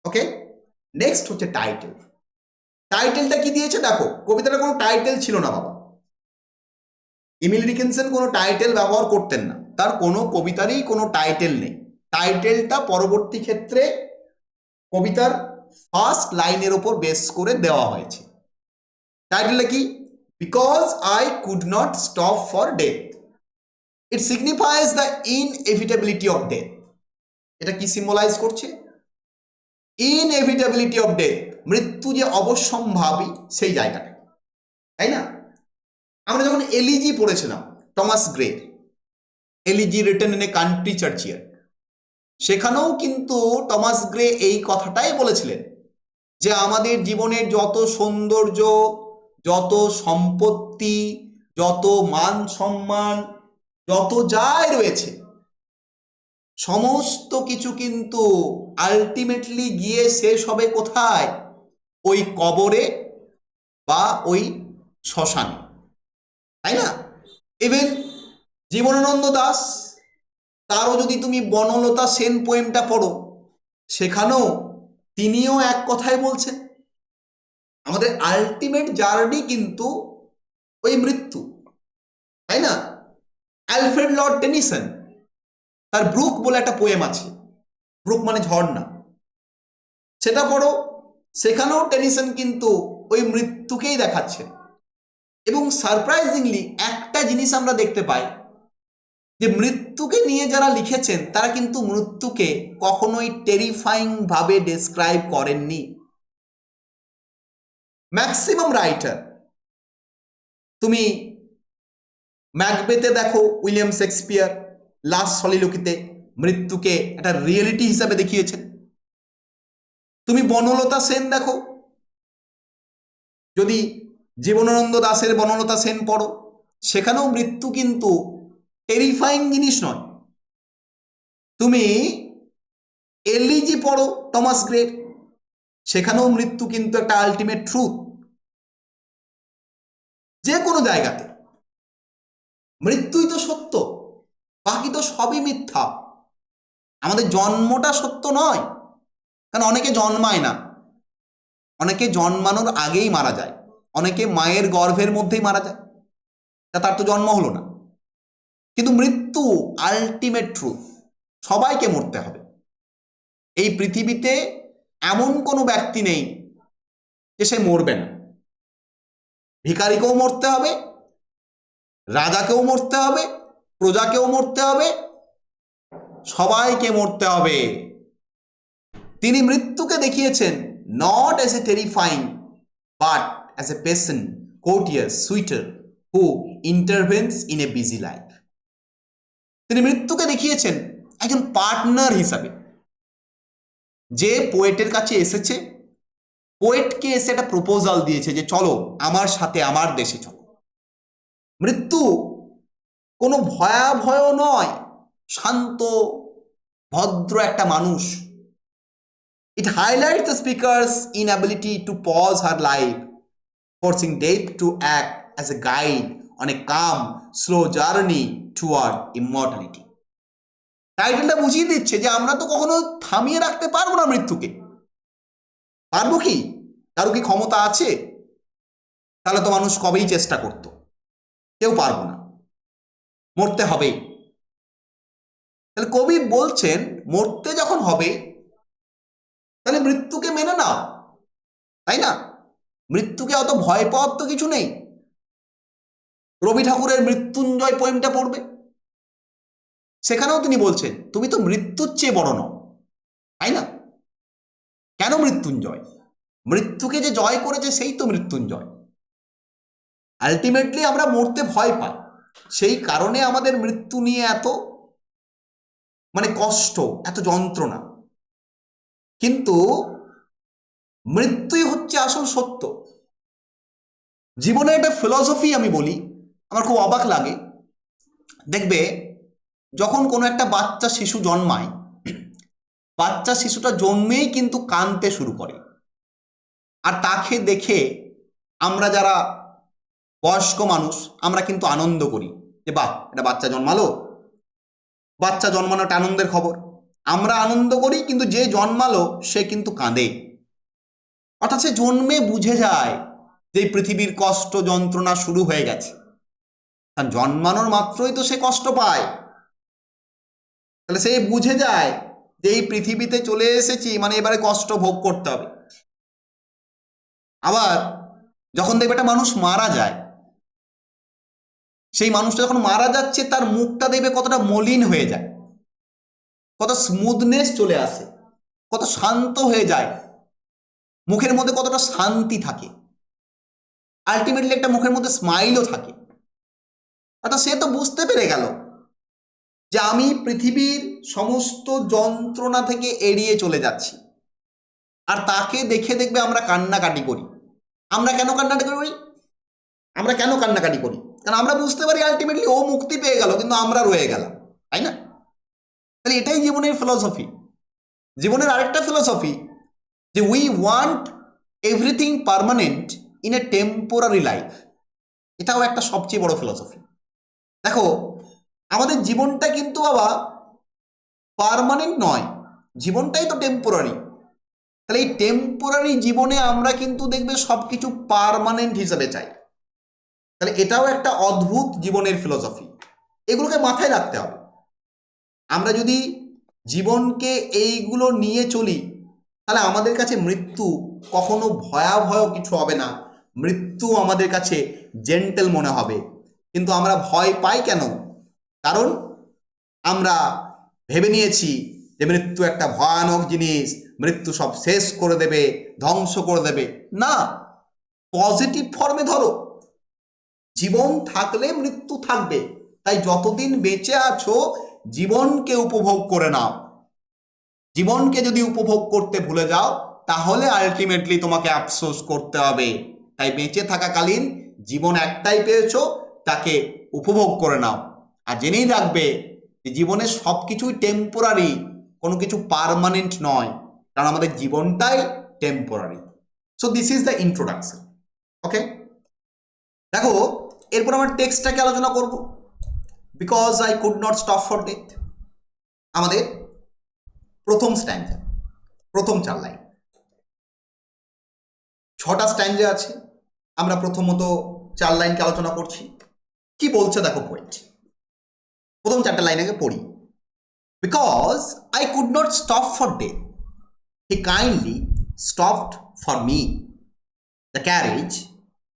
ওকে, নেক্সট হচ্ছে টাইটেল। টাইটেলটা কি দিয়েছে দেখো, কবিতাটা কোনো টাইটেল ছিল না বাবা। এমিলি ডিকিনসন কোনো টাইটেল ব্যবহার করতেন না, তার কোনো কবিতারই কোনো টাইটেল নেই। টাইটেলটা পরবর্তী ক্ষেত্রে কবিতার ফার্স্ট লাইনের ওপর বেস করে দেওয়া হয়েছে। টাইটেলটা কি? Because I could not stop for death, it signifies the inevitability of death. এটা কি সিম্বলাইজ করছে? ইনএভিটেবিলিটি অফ ডেথ, মৃত্যু যে অবশ্যম্ভাবী সেই জায়গাটা, তাই না? আমরা যখন এলিজি পড়েছিলাম Thomas Gray, elegy written in a country churchyard, সেখানেও কিন্তু টমাস গ্রে এই কথাটাই বলেছিলেন যে আমাদের জীবনের যত সৌন্দর্য, যত সম্পত্তি, যত মান সম্মান, যত যাই রয়েছে, সমস্ত কিছু কিন্তু আলটিমেটলি গিয়ে শেষ হবে কোথায়? ওই কবরে বা ওই শ্মশানে, তাই না? ইভেন জীবনানন্দ দাস, তারও যদি তুমি বনলতা সেন পোয়েমটা পড়ো, সেখানেও তিনিও এক কথাই বলছেন, আমাদের আলটিমেট জার্নি কিন্তু ওই মৃত্যু, তাই না? অ্যালফ্রেড লর্ড টেনিসন, তার ব্রুক বলে একটা পোয়েম আছে, ব্রুক মানে ঝর্ণা, সেটা পড়ো, সেখানেও টেনিসন কিন্তু ওই মৃত্যুকেই দেখাচ্ছেন। এবং সারপ্রাইজিংলি একটা জিনিস আমরা দেখতে পাই, যে মৃত্যুকে নিয়ে যারা লিখেছেন তারা কিন্তু মৃত্যুকে কখনোই টেরিফাইং ভাবে ডেসক্রাইব করেননি। ম্যাক্সিমাম রাইটার, তুমি ম্যাকবেথে দেখো উইলিয়াম শেক্সপিয়ার লাস্ট সলিলোকিতে মৃত্যুকে একটা রিয়েলিটি হিসাবে দেখিয়েছেন। তুমি বনলতা সেন দেখো, যদি জীবনানন্দ দাশের বনলতা সেন পড়ো, সেখানেও মৃত্যু কিন্তু টেরিফাইং জিনিস নয়। তুমি এলিজি পড়ো টমাস গ্রের, সেখানেও মৃত্যু কিন্তু একটা আলটিমেট ট্রুথ। যে কোনো জায়গাতে মৃত্যুই তো সত্য, বাকি তো সবই মিথ্যা। আমাদের জন্মটা সত্য নয়, কারণ অনেকে জন্মায় না, অনেকে জন্মানোর আগেই মারা যায়, অনেকে মায়ের গর্ভের মধ্যেই মারা যায়, তার তো জন্ম হলো না। কিন্তু মৃত্যু আলটিমেট ট্রুথ, সবাইকে মরতে হবে। এই পৃথিবীতে এমন কোনো ব্যক্তি নেই যে সে মরবে না। ভিখারিকেও মরতে হবে, রাজাকেও মরতে হবে, প্রজাকেও মরতে হবে, সবাইকে মরতে হবে। তিনি মৃত্যুকে দেখিয়েছেন not as a terrifying but as a patient courteous suitor who intervenes in a busy life. তিনি মৃত্যুকে দেখিয়েছেন একজন পার্টনার হিসাবে, যে পোয়েটের কাছে এসেছে, পোয়েটকে এসে একটা প্রপোজাল দিয়েছে যে চলো আমার সাথে আমার দেশে চলো। মৃত্যু কোনো ভয়াভয় নয়, শান্ত ভদ্র একটা মানুষ। It highlights the speaker's inability to pause her life, forcing death to act as a guide on a calm, slow journey toward immortality. টাইটেলটা বুঝিয়ে দিচ্ছে যে আমরা তো কখনো থামিয়ে রাখতে পারবো না মৃত্যুকে। পারবো কি? কারো কি ক্ষমতা আছে? তাহলে তো মানুষ কবেই চেষ্টা করতো। কেউ পারবো না, মরতে হবে। তাহলে কবি বলছেন মরতে যখন হবে তাহলে মৃত্যুকে মেনে নাও, তাই না? মৃত্যুকে অত ভয় পাওয়ার তো কিছু নেই। রবি ঠাকুরের মৃত্যুঞ্জয় পোয়েমটা পড়বে, সেখানেও তিনি বলছেন তুমি তো মৃত্যুর চেয়ে বড় নও, তাই না? কেন মৃত্যুঞ্জয়? মৃত্যুকে যে জয় করেছে সেই তো মৃত্যুঞ্জয়। আলটিমেটলি আমরা মরতে ভয় পাই, সেই কারণে আমাদের মৃত্যু নিয়ে এত কষ্ট, এত যন্ত্রণা। কিন্তু মৃত্যুই হচ্ছে আসল সত্য। জীবনের একটা ফিলসফি আমি বলি, আমার খুব অবাক লাগে। দেখবে যখন কোনো একটা বাচ্চা শিশু জন্মায়, বাচ্চা শিশুটা জন্মেই কিন্তু কাঁদতে শুরু করে, আর তাকে দেখে আমরা যারা বয়স্ক মানুষ আমরা কিন্তু আনন্দ করি যে বাহ একটা বাচ্চা জন্মালো। বাচ্চা জন্মানো একটা আনন্দের খবর, আমরা আনন্দ করি, কিন্তু যে জন্মালো সে কিন্তু কাঁদে। অর্থাৎ সে জন্মে বুঝে যায় যে পৃথিবীর কষ্ট যন্ত্রণা শুরু হয়ে গেছে। কারণ জন্মানোর মাত্রই তো সে কষ্ট পায়, তাহলে সে বুঝে যায় যে এই পৃথিবীতে চলে এসেছি, এবারে কষ্ট ভোগ করতে হবে। আবার যখন দেখবে একটা মানুষ মারা যায়, সেই মানুষটা যখন মারা যাচ্ছে তার মুখটা দেখবে কতটা মলিন হয়ে যায়, কত স্মুথনেস চলে আসে, কত শান্ত হয়ে যায়, মুখের মধ্যে কতটা শান্তি থাকে, আলটিমেটলি একটা মুখের মধ্যে স্মাইলও থাকে। অর্থাৎ সে তো বুঝতে পেরে গেল যে আমি পৃথিবীর সমস্ত যন্ত্রণা থেকে এড়িয়ে চলে যাচ্ছি। আর তাকে দেখে দেখবে আমরা কান্নাকাটি করি। আমরা কেন কান্নাকাটি করি? আমরা কেন কান্নাকাটি করি? কারণ আমরা বুঝতে পারি আলটিমেটলি ও মুক্তি পেয়ে গেল, কিন্তু আমরা রয়ে গেলাম, তাই না? তাহলে এটাই জীবনের ফিলসফি। জীবনের আরেকটা ফিলসফি যে we want everything permanent in a temporary life. এটাও একটা সবচেয়ে বড় ফিলসফি। দেখো আমাদের জীবনটা কিন্তু বাবা পার্মানেন্ট নয়, জীবনটাই তো টেম্পোরারি। তাহলে এই টেম্পোরারি জীবনে আমরা কিন্তু দেখবে সবকিছু পার্মানেন্ট হিসাবে চাই। তাহলে এটাও একটা অদ্ভুত জীবনের ফিলোসফি, এগুলোকে মাথায় রাখতে হবে। আমরা যদি জীবনকে এইগুলো নিয়ে চলি তাহলে আমাদের কাছে মৃত্যু কখনো ভয়াবহ কিছু হবে না, মৃত্যু আমাদের কাছে জেন্টেল মনে হবে। কিন্তু আমরা ভয় পাই কেন? কারণ আমরা ভেবে নিয়েছি যে মৃত্যু একটা ভয়ানক জিনিস, মৃত্যু সব শেষ করে দেবে, ধ্বংস করে দেবে। না, পজিটিভ ফর্মে ধরো, জীবন থাকলে মৃত্যু থাকবে। তাই যতদিন বেঁচে আছো জীবনকে উপভোগ করে নাও। জীবনকে যদি উপভোগ করতে ভুলে যাও তাহলে আলটিমেটলি তোমাকে আফসোস করতে হবে। তাই বেঁচে থাকাকালীন জীবন একটাই পেয়েছো, তাকে উপভোগ করে নাও। আর জেনেই রাখবে যে জীবনের সব কিছুই টেম্পোরারি, কোনো কিছু পার্মানেন্ট নয়, কারণ আমাদের জীবনটাই temporary. So this is the introduction. Okay, দেখো এরপর আমরা টেক্সটটাকে আলোচনা করব। Because I could not stop for death, আমাদের প্রথম স্ট্যান্ডা, প্রথম 4 লাইন। 6টা স্ট্যান্ডা আছে, আমরা প্রথমত 4 লাইনকে আলোচনা করছি। কি বলছে দেখো পয়েন্ট, প্রথম 4টা লাইন আগে পড়ি। Because I could not stop for death, he kindly stopped for me, the carriage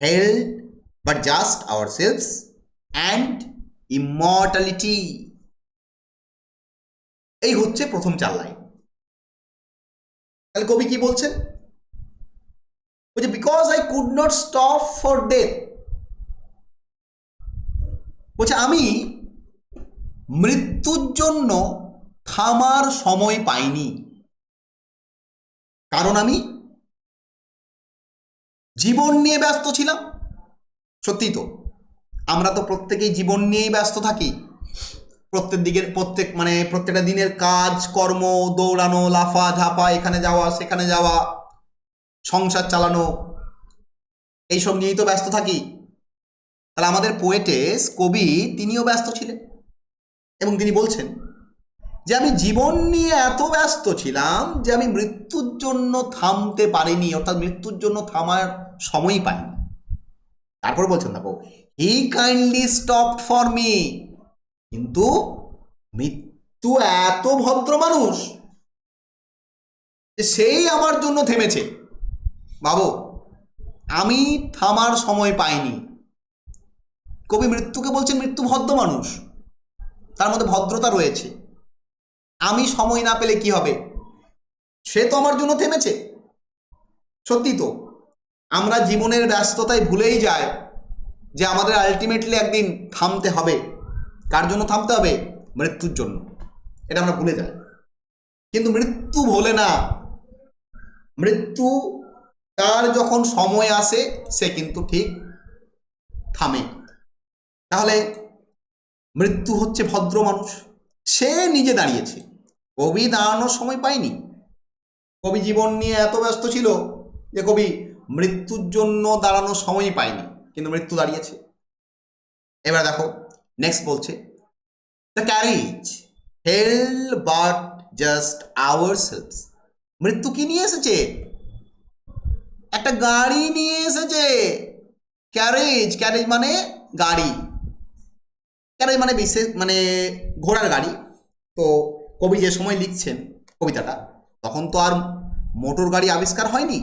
held but just ourselves and immortality। এই হচ্ছে প্রথম 4 লাইন। তাহলে কবি কি বলছেন? বলছে because I could not stop for death, বলছে আমি মৃত্যুর জন্য থামার সময় পাইনি, কারণ আমি জীবন নিয়ে ব্যস্ত ছিলাম। সত্যি তো, আমরা তো প্রত্যেকেই জীবন নিয়েই ব্যস্ত থাকি। প্রত্যেকটা দিনের কাজ কর্ম, দৌড়ানো, লাফা ঝাপা, এখানে যাওয়া সেখানে যাওয়া, সংসার চালানো, এইসব নিয়েই তো ব্যস্ত থাকি। তাহলে আমাদের পোয়েটেস কবি তিনিও ব্যস্ত ছিলেন এবং তিনি বলছেন যে আমি জীবন নিয়ে এত ব্যস্ত ছিলাম যে আমি মৃত্যুর জন্য থামতে পারিনি, অর্থাৎ মৃত্যুর জন্য থামার সময়ই পাইনি। তারপর বলছেন দেখো, হি কাইন্ডলি স্টপড ফর মি, কিন্তু মৃত্যু এত ভদ্র মানুষ যে সেই আমার জন্য থেমেছে। ভাবো, আমি থামার সময় পাইনি। কবি মৃত্যুকে বলছেন মৃত্যু ভদ্র মানুষ, তার মধ্যে ভদ্রতা রয়েছে। আমি সময় না পেলে কি হবে, সে তো আমার জন্য থেমেছে। সত্যি তো, আমরা জীবনের ব্যস্ততায় ভুলেই যাই যে আমাদের আলটিমেটলি একদিন থামতে হবে। কার জন্য থামতে হবে? মৃত্যুর জন্য। এটা আমরা ভুলে যাই, কিন্তু মৃত্যু ভোলে না। মৃত্যু তার যখন সময় আসে সে কিন্তু ঠিক থামে। তাহলে মৃত্যু হচ্ছে ভদ্র মানুষ, সে নিজে দাঁড়িয়েছে। কবি দাঁড়ানোর সময় পায়নি। কবি জীবন নিয়ে এত ব্যস্ত ছিল যে কবি মৃত্যুর জন্য দাঁড়ানোর সময়ই পায়নি, কিন্তু মৃত্যু দাঁড়িয়েছে। এবার দেখো নেক্সট বলছে, the carriage held but just ourselves. মৃত্যু কি নিয়ে এসেছে? একটা গাড়ি নিয়ে এসেছে। ক্যারেজ, ক্যারেজ মানে গাড়ি, ক্যারেজ মানে বিশেষ মানে ঘোড়ার গাড়ি। তো কবি যে সময় লিখছেন কবিতাটা তখন তো আর মোটর গাড়ি আবিষ্কার হয়নি,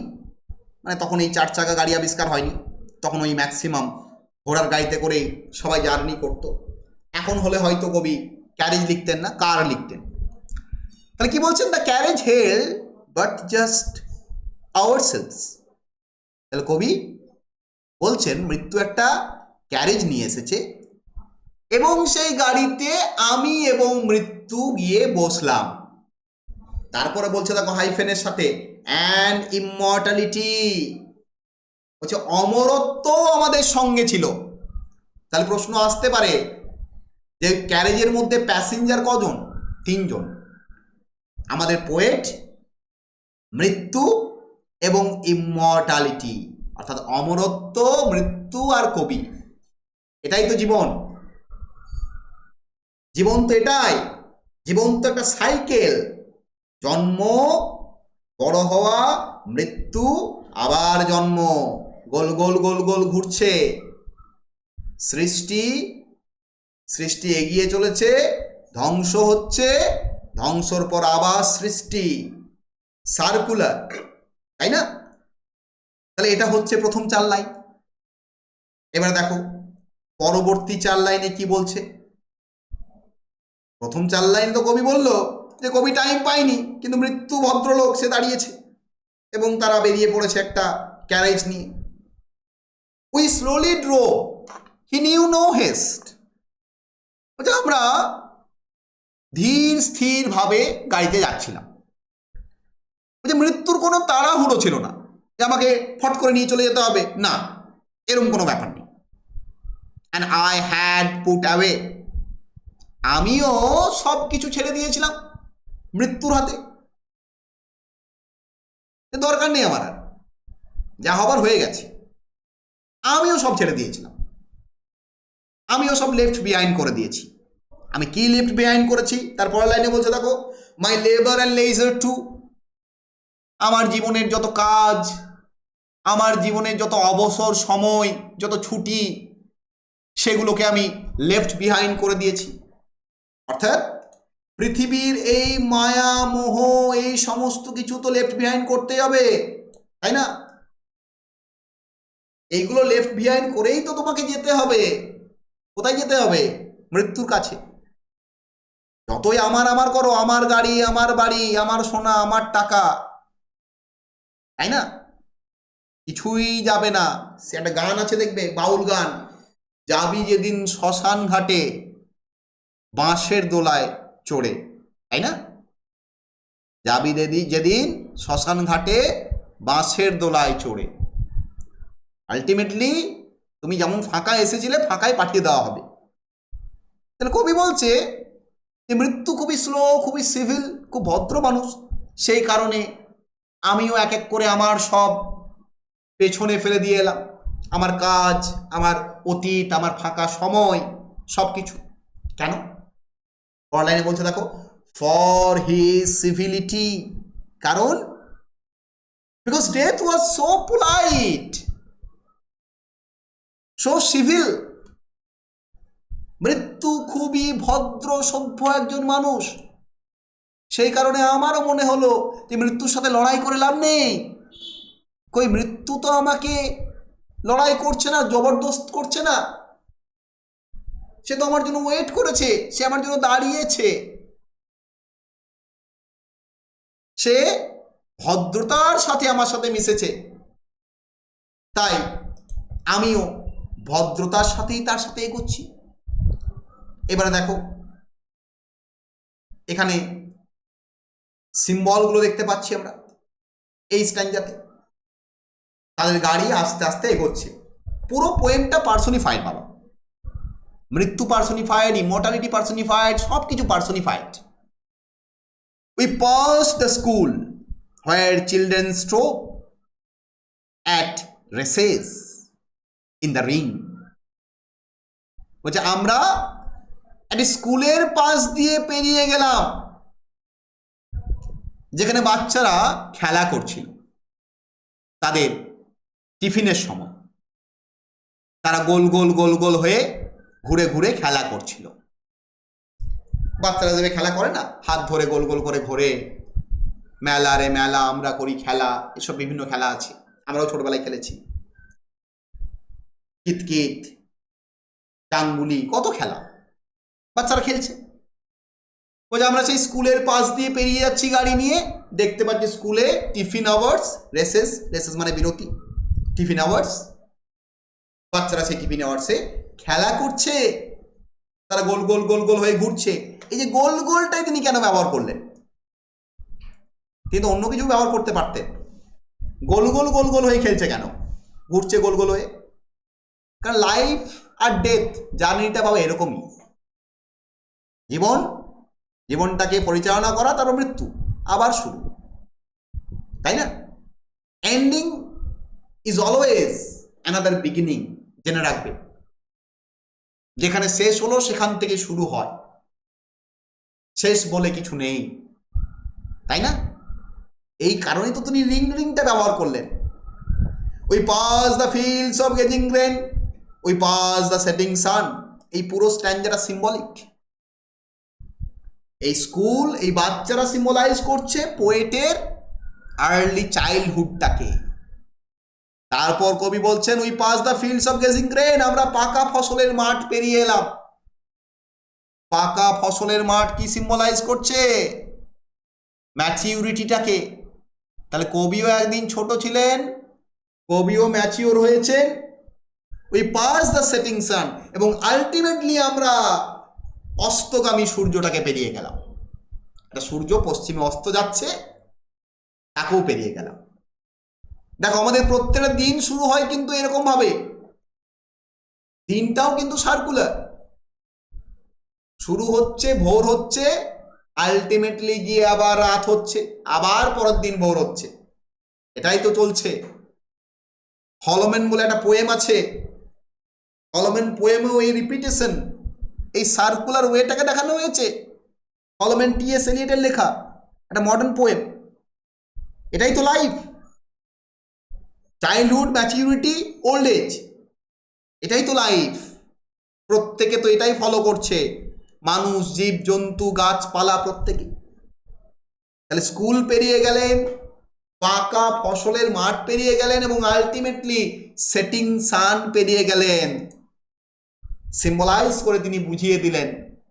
মানে তখন এই 4 চাকা গাড়ি আবিষ্কার হয়নি। তখন ওই ম্যাক্সিমাম ঘোড়ার গাড়িতে করেই সবাই জার্নি করতো। এখন হলে হয়তো কবি ক্যারেজ লিখতেন না, কার লিখতেন। তাহলে কি বলছেন? The carriage held but just ourselves. তাহলে কবি বলছেন মৃত্যু একটা ক্যারেজ নিয়ে এসেছে এবং সেই গাড়িতে আমি এবং মৃত্যু গিয়ে বসলাম। তারপরে বলছে দেখো হাইফেনের সাথে, অ্যান্ড ইমমর্টালিটি, বলছে অমরত্ব আমাদের সঙ্গে ছিল। তাহলে প্রশ্ন আসতে পারে যে ক্যারেজের মধ্যে প্যাসেঞ্জার কজন? 3 জন, আমাদের পোয়েট, মৃত্যু এবং ইমমর্টালিটি, অর্থাৎ অমরত্ব, মৃত্যু আর কবি। এটাই তো জীবন। জীবন তো এটাই, জীবন তো একটা সাইকেল। জন্ম, বড় হওয়া, মৃত্যু, আবার জন্ম, গোল গোল গোল গোল ঘুরছে। সৃষ্টি, সৃষ্টি এগিয়ে চলেছে, ধ্বংস হচ্ছে, ধ্বংসর পর আবার সৃষ্টি, সার্কুলার, তাই না? তাহলে এটা হচ্ছে প্রথম 4 লাইন। এবার দেখো পরবর্তী 4 লাইনে কি বলছে। প্রথম 4 লাইন তো কবি বলল যে কবি টাইম পায়নি, কিন্তু মৃত্যু ভদ্রলোক সে দাঁড়িয়েছে এবং তারা বেরিয়ে পড়েছে একটা ক্যারেজ নিয়ে। We slowly drove, he knew no haste. আমরা ধীর স্থির ভাবে গাড়িতে যাচ্ছিলাম। মৃত্যুর কোনো তাড়াহুড়ো ছিল না যে আমাকে ফট করে নিয়ে চলে যেতে হবে, না, এরকম কোনো ব্যাপার নেই। And I had put away, আমিও সব কিছু ছেড়ে দিয়েছিলাম মৃত্যুর হাতে। দরকার নেই আমার, আর যা হবার হয়ে গেছে। আমিও সব ছেড়ে দিয়েছিলাম, আমিও সব লেফট বিহাইন্ড করে দিয়েছি। আমি কি লেফট বিহাইন্ড করেছি তার পরের লাইনে বলছে, দেখো, মাই লেবার অ্যান্ড লেজার টু, আমার জীবনের যত কাজ, আমার জীবনের যত অবসর সময়, যত ছুটি, সেগুলোকে আমি লেফট বিহাইন্ড করে দিয়েছি। অর্থাৎ পৃথিবীর এই মায়া মোহ এই সমস্ত কিছু তো লেফট বিহাইন্ড করতেই হবে, তাই না? এইগুলো লেফট বিহাইন্ড করেই তো তোমাকে যেতে হবে। কোথায় যেতে হবে? মৃত্যুর কাছে। যতই আমার আমার করো, আমার গাড়ি, আমার বাড়ি, আমার সোনা, আমার টাকা, তাই না, কিছুই যাবে না। সে একটা গান আছে দেখবে, বাউল গান, যাবি যেদিন শ্মশান ঘাটে বাঁশের দোলায় চড়ে, তাই না? যাবি যেদিন শ্মশান ঘাটে বাঁশের দোলায় চড়ে। আলটিমেটলি তুমি যেমন ফাঁকা এসেছিলে ফাঁকায় পাঠিয়ে দেওয়া হবে। তাহলে কবি বলছে যে মৃত্যু খুবই স্লো, খুবই সিভিল, খুব ভদ্র মানুষ। সেই কারণে আমিও এক এক করে আমার সব পেছনে ফেলে দিয়ে এলাম, আমার কাজ, আমার অতীত, আমার ফাঁকা সময়, সব কিছু। কেন? অনলাইনে বলছে, দেখো, ফর হিজ সিভিলিটি, কারণ because death was so polite, so civil. মৃত্যু খুবই ভদ্র সভ্য একজন মানুষ। সেই কারণে আমারও মনে হলো যে মৃত্যুর সাথে লড়াই করে লাভ নেই। কই মৃত্যু তো আমাকে লড়াই করছে না, জবরদস্ত করছে না, সে তো আমার জন্য ওয়েট করেছে, সে আমার জন্য দাঁড়িয়েছে, সে ভদ্রতার সাথে আমার সাথে মিশেছে। তাই আমিও ভদ্রতার সাথেই তার সাথে এগোচ্ছি। এবারে দেখো এখানে সিম্বলগুলো দেখতে পাচ্ছি আমরা এই স্ট্যান্ডাতে। তাদের গাড়ি আস্তে আস্তে এগোচ্ছে। পুরো পোয়েমটা পার্সোনিফাইড বাবা, মৃত্যু পার্সোনিফাইড, ইমর্টালিটি পার্সোনিফাইড, সব কিছু পার্সোনিফাইড। We passed the school where children স্ট্রো at races in the ring. বলছে আমরা একটা স্কুলের পাশ দিয়ে পেরিয়ে গেলাম যেখানে বাচ্চারা খেলা করছিল তাদের টিফিনের সময়। তারা গোল গোল গোল গোল হয়ে ঘুরে ঘুরে খেলা করছিল। বাচ্চারা যেভাবে খেলা করে না, হাত ধরে গোল গোল করে ঘোরে, মেলা রে মেলা, আমরা করি খেলা, এসব বিভিন্ন খেলা আছে, আমরাও ছোটবেলায় খেলেছি। কিতকিত, ডাঙ্গুলি, কত খেলা বাচ্চারা খেলছে। বলছে আমরা সেই স্কুলের পাশ দিয়ে পেরিয়ে যাচ্ছি গাড়ি নিয়ে, দেখতে পাচ্ছি স্কুলে টিফিন আওয়ার্স, রেসেস, রেসেস মানে বিরতি, টিফিন আওয়ার্স। বাচ্চারা সেই টিফিন আওয়ার্সে খেলা করছে, তারা গোল গোল গোল গোল হয়ে ঘুরছে। এই যে গোল গোলটাই তিনি কেন ব্যবহার করলেন? তিনি তো অন্য কিছু ব্যবহার করতে পারতেন। গোল গোল গোল গোল হয়ে খেলছে কেন, ঘুরছে গোল গোল হয়ে? কারণ লাইফ আর ডেথ জার্নিটা বাবা এরকমই। জীবনটাকে পরিচালনা করা, তারপর মৃত্যু, আবার শুরু, তাই না? Ending is always another beginning, জেনে রাখবে। যেখানে শেষ হলো সেখান থেকে শুরু হয়, শেষ বলে কিছু নেই। তাই না? এই কারণেই তো তিনি রিংটা ব্যবহার করলেন। We passed the fields of gazing grain, we passed the setting sun. এই পুরো স্ট্যান্ডাটা সিম্বলিক। এই স্কুল, এই বাচ্চারা সিম্বলাইজ করছে পোয়েটের আর্লি চাইল্ডহুডটাকে। তারপর কবি বলছেন we passed the fields of gazing grain, আমরা পাকা ফসলের মাঠ পেরিয়ে এলাম। পাকা ফসলের মাঠ কি সিম্বলাইজ করছে? ম্যাচিউরিটিটাকে। তাহলে কবিও একদিন ছোট ছিলেন, কবিও ম্যাচিওর হয়েছেন। উই পাস দ্য সেটিং সান, এবং আলটিমেটলি আমরা অস্তগামী সূর্যটাকে পেরিয়ে গেলাম। একটা সূর্য পশ্চিমে অস্ত যাচ্ছে, তাকেও পেরিয়ে গেলাম। দেখো, আমাদের প্রত্যেকটা দিন শুরু হয় কিন্তু এরকম ভাবে, দিনটাও কিন্তু সার্কুলার। শুরু হচ্ছে, ভোর হচ্ছে, আলটিমেটলি গিয়ে আবার রাত হচ্ছে, আবার পরের দিন ভোর হচ্ছে। এটাই তো চলছে। হলমেন বলে একটা পোয়েম আছে, হলমেন পোয়েমেও এই রিপিটেশন, এই সার্কুলার ওয়েটাকে দেখানো হয়েছে। হলমেন টি.এস. এলিয়টের লেখা একটা মডার্ন পোয়েম। এটাই তো life. Childhood, maturity, old age, এটাই তো লাইফ। প্রত্যেকে তো এটাই ফলো করছে, মানুষ, জীব জন্তু, গাছপালা, প্রত্যেকে। তাহলে স্কুল পেরিয়ে গেলেন, পাকা ফসলের মাঠ পেরিয়ে গেলেন, এবং আলটিমেটলি সেটিং সান পেরিয়ে গেলেন। সিম্বলাইজ করে তিনি বুঝিয়ে দিলেন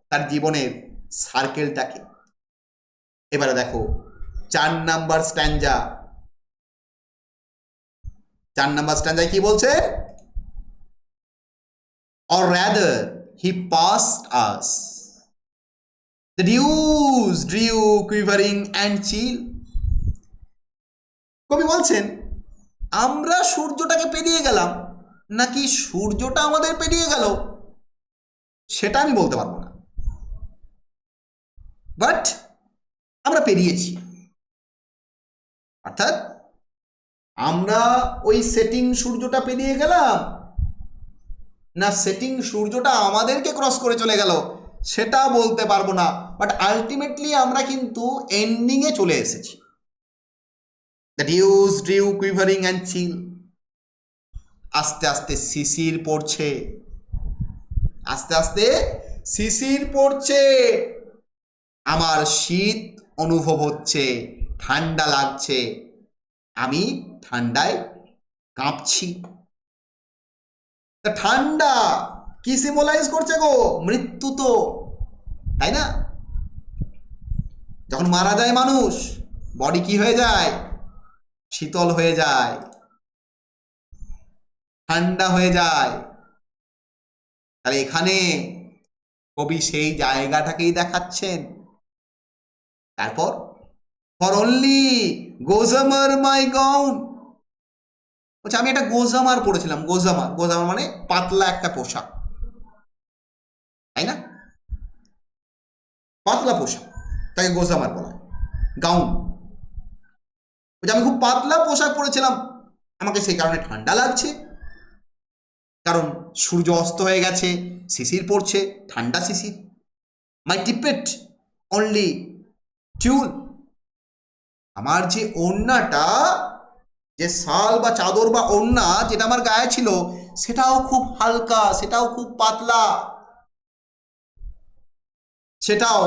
তার জীবনের সার্কেলটাকে। এবারে দেখো 4 নাম্বার স্ট্যাঞ্জা। 4 নাম্বার স্ট্যাঞ্জায় কি বলছে? or rather he passed us, the dews drew quivering and chill। কবি বলছেন আমরা সূর্যটাকে পেরিয়ে গেলাম, নাকি সূর্যটা আমাদের পেরিয়ে গেল, সেটা আমি বলতে পারবো না, বাট আমরা পেরিয়েছি। অর্থাৎ আমরা ওই সেটিং সূর্যটা পেরিয়ে গেলাম, না সেটিং সূর্যটা আমাদেরকে ক্রস করে চলে গেল, সেটা বলতে পারবো না, বাট আলটিমেটলি আমরা কিন্তু এন্ডিংয়ে চলে এসেছি। The dews drew quivering and chill. আস্তে আস্তে শিশির পড়ছে, আস্তে আস্তে শিশির পড়ছে, আমার শীত অনুভব হচ্ছে, ঠান্ডা লাগছে, আমি ঠান্ডায় কাঁপছি। ঠান্ডা কি সিম্বলাইজ করছে গো? মৃত্যু তো, তাই না? যখন মারা যায় মানুষ, বডি কি হয়ে যায়? শীতল হয়ে যায়, ঠান্ডা হয়ে যায়। তাহলে এখানে কবি সেই জায়গাটাকেই দেখাচ্ছেন। তারপর ফর অনলি গোজামার মাই গাউন, বলছে আমি একটা গোজামার পরেছিলাম। গোজামার, গোজামার মানে পাতলা একটা পোশাক, তাই না? পাতলা পোশাক, তাকে গোজামার বলা, গাউন। বলছে আমি খুব পাতলা পোশাক পরেছিলাম, আমাকে সেই কারণে ঠান্ডা লাগছে, কারণ সূর্য অস্ত হয়ে গেছে, শিশির পড়ছে, ঠান্ডা শিশির। মাই টিপেট অনলি টিউল, আমার যে ওড়নাটা, যে শাল বা চাদর বা ওড়না যেটা আমার গায়ে ছিল, সেটাও খুব হালকা, সেটাও খুব পাতলা, সেটাও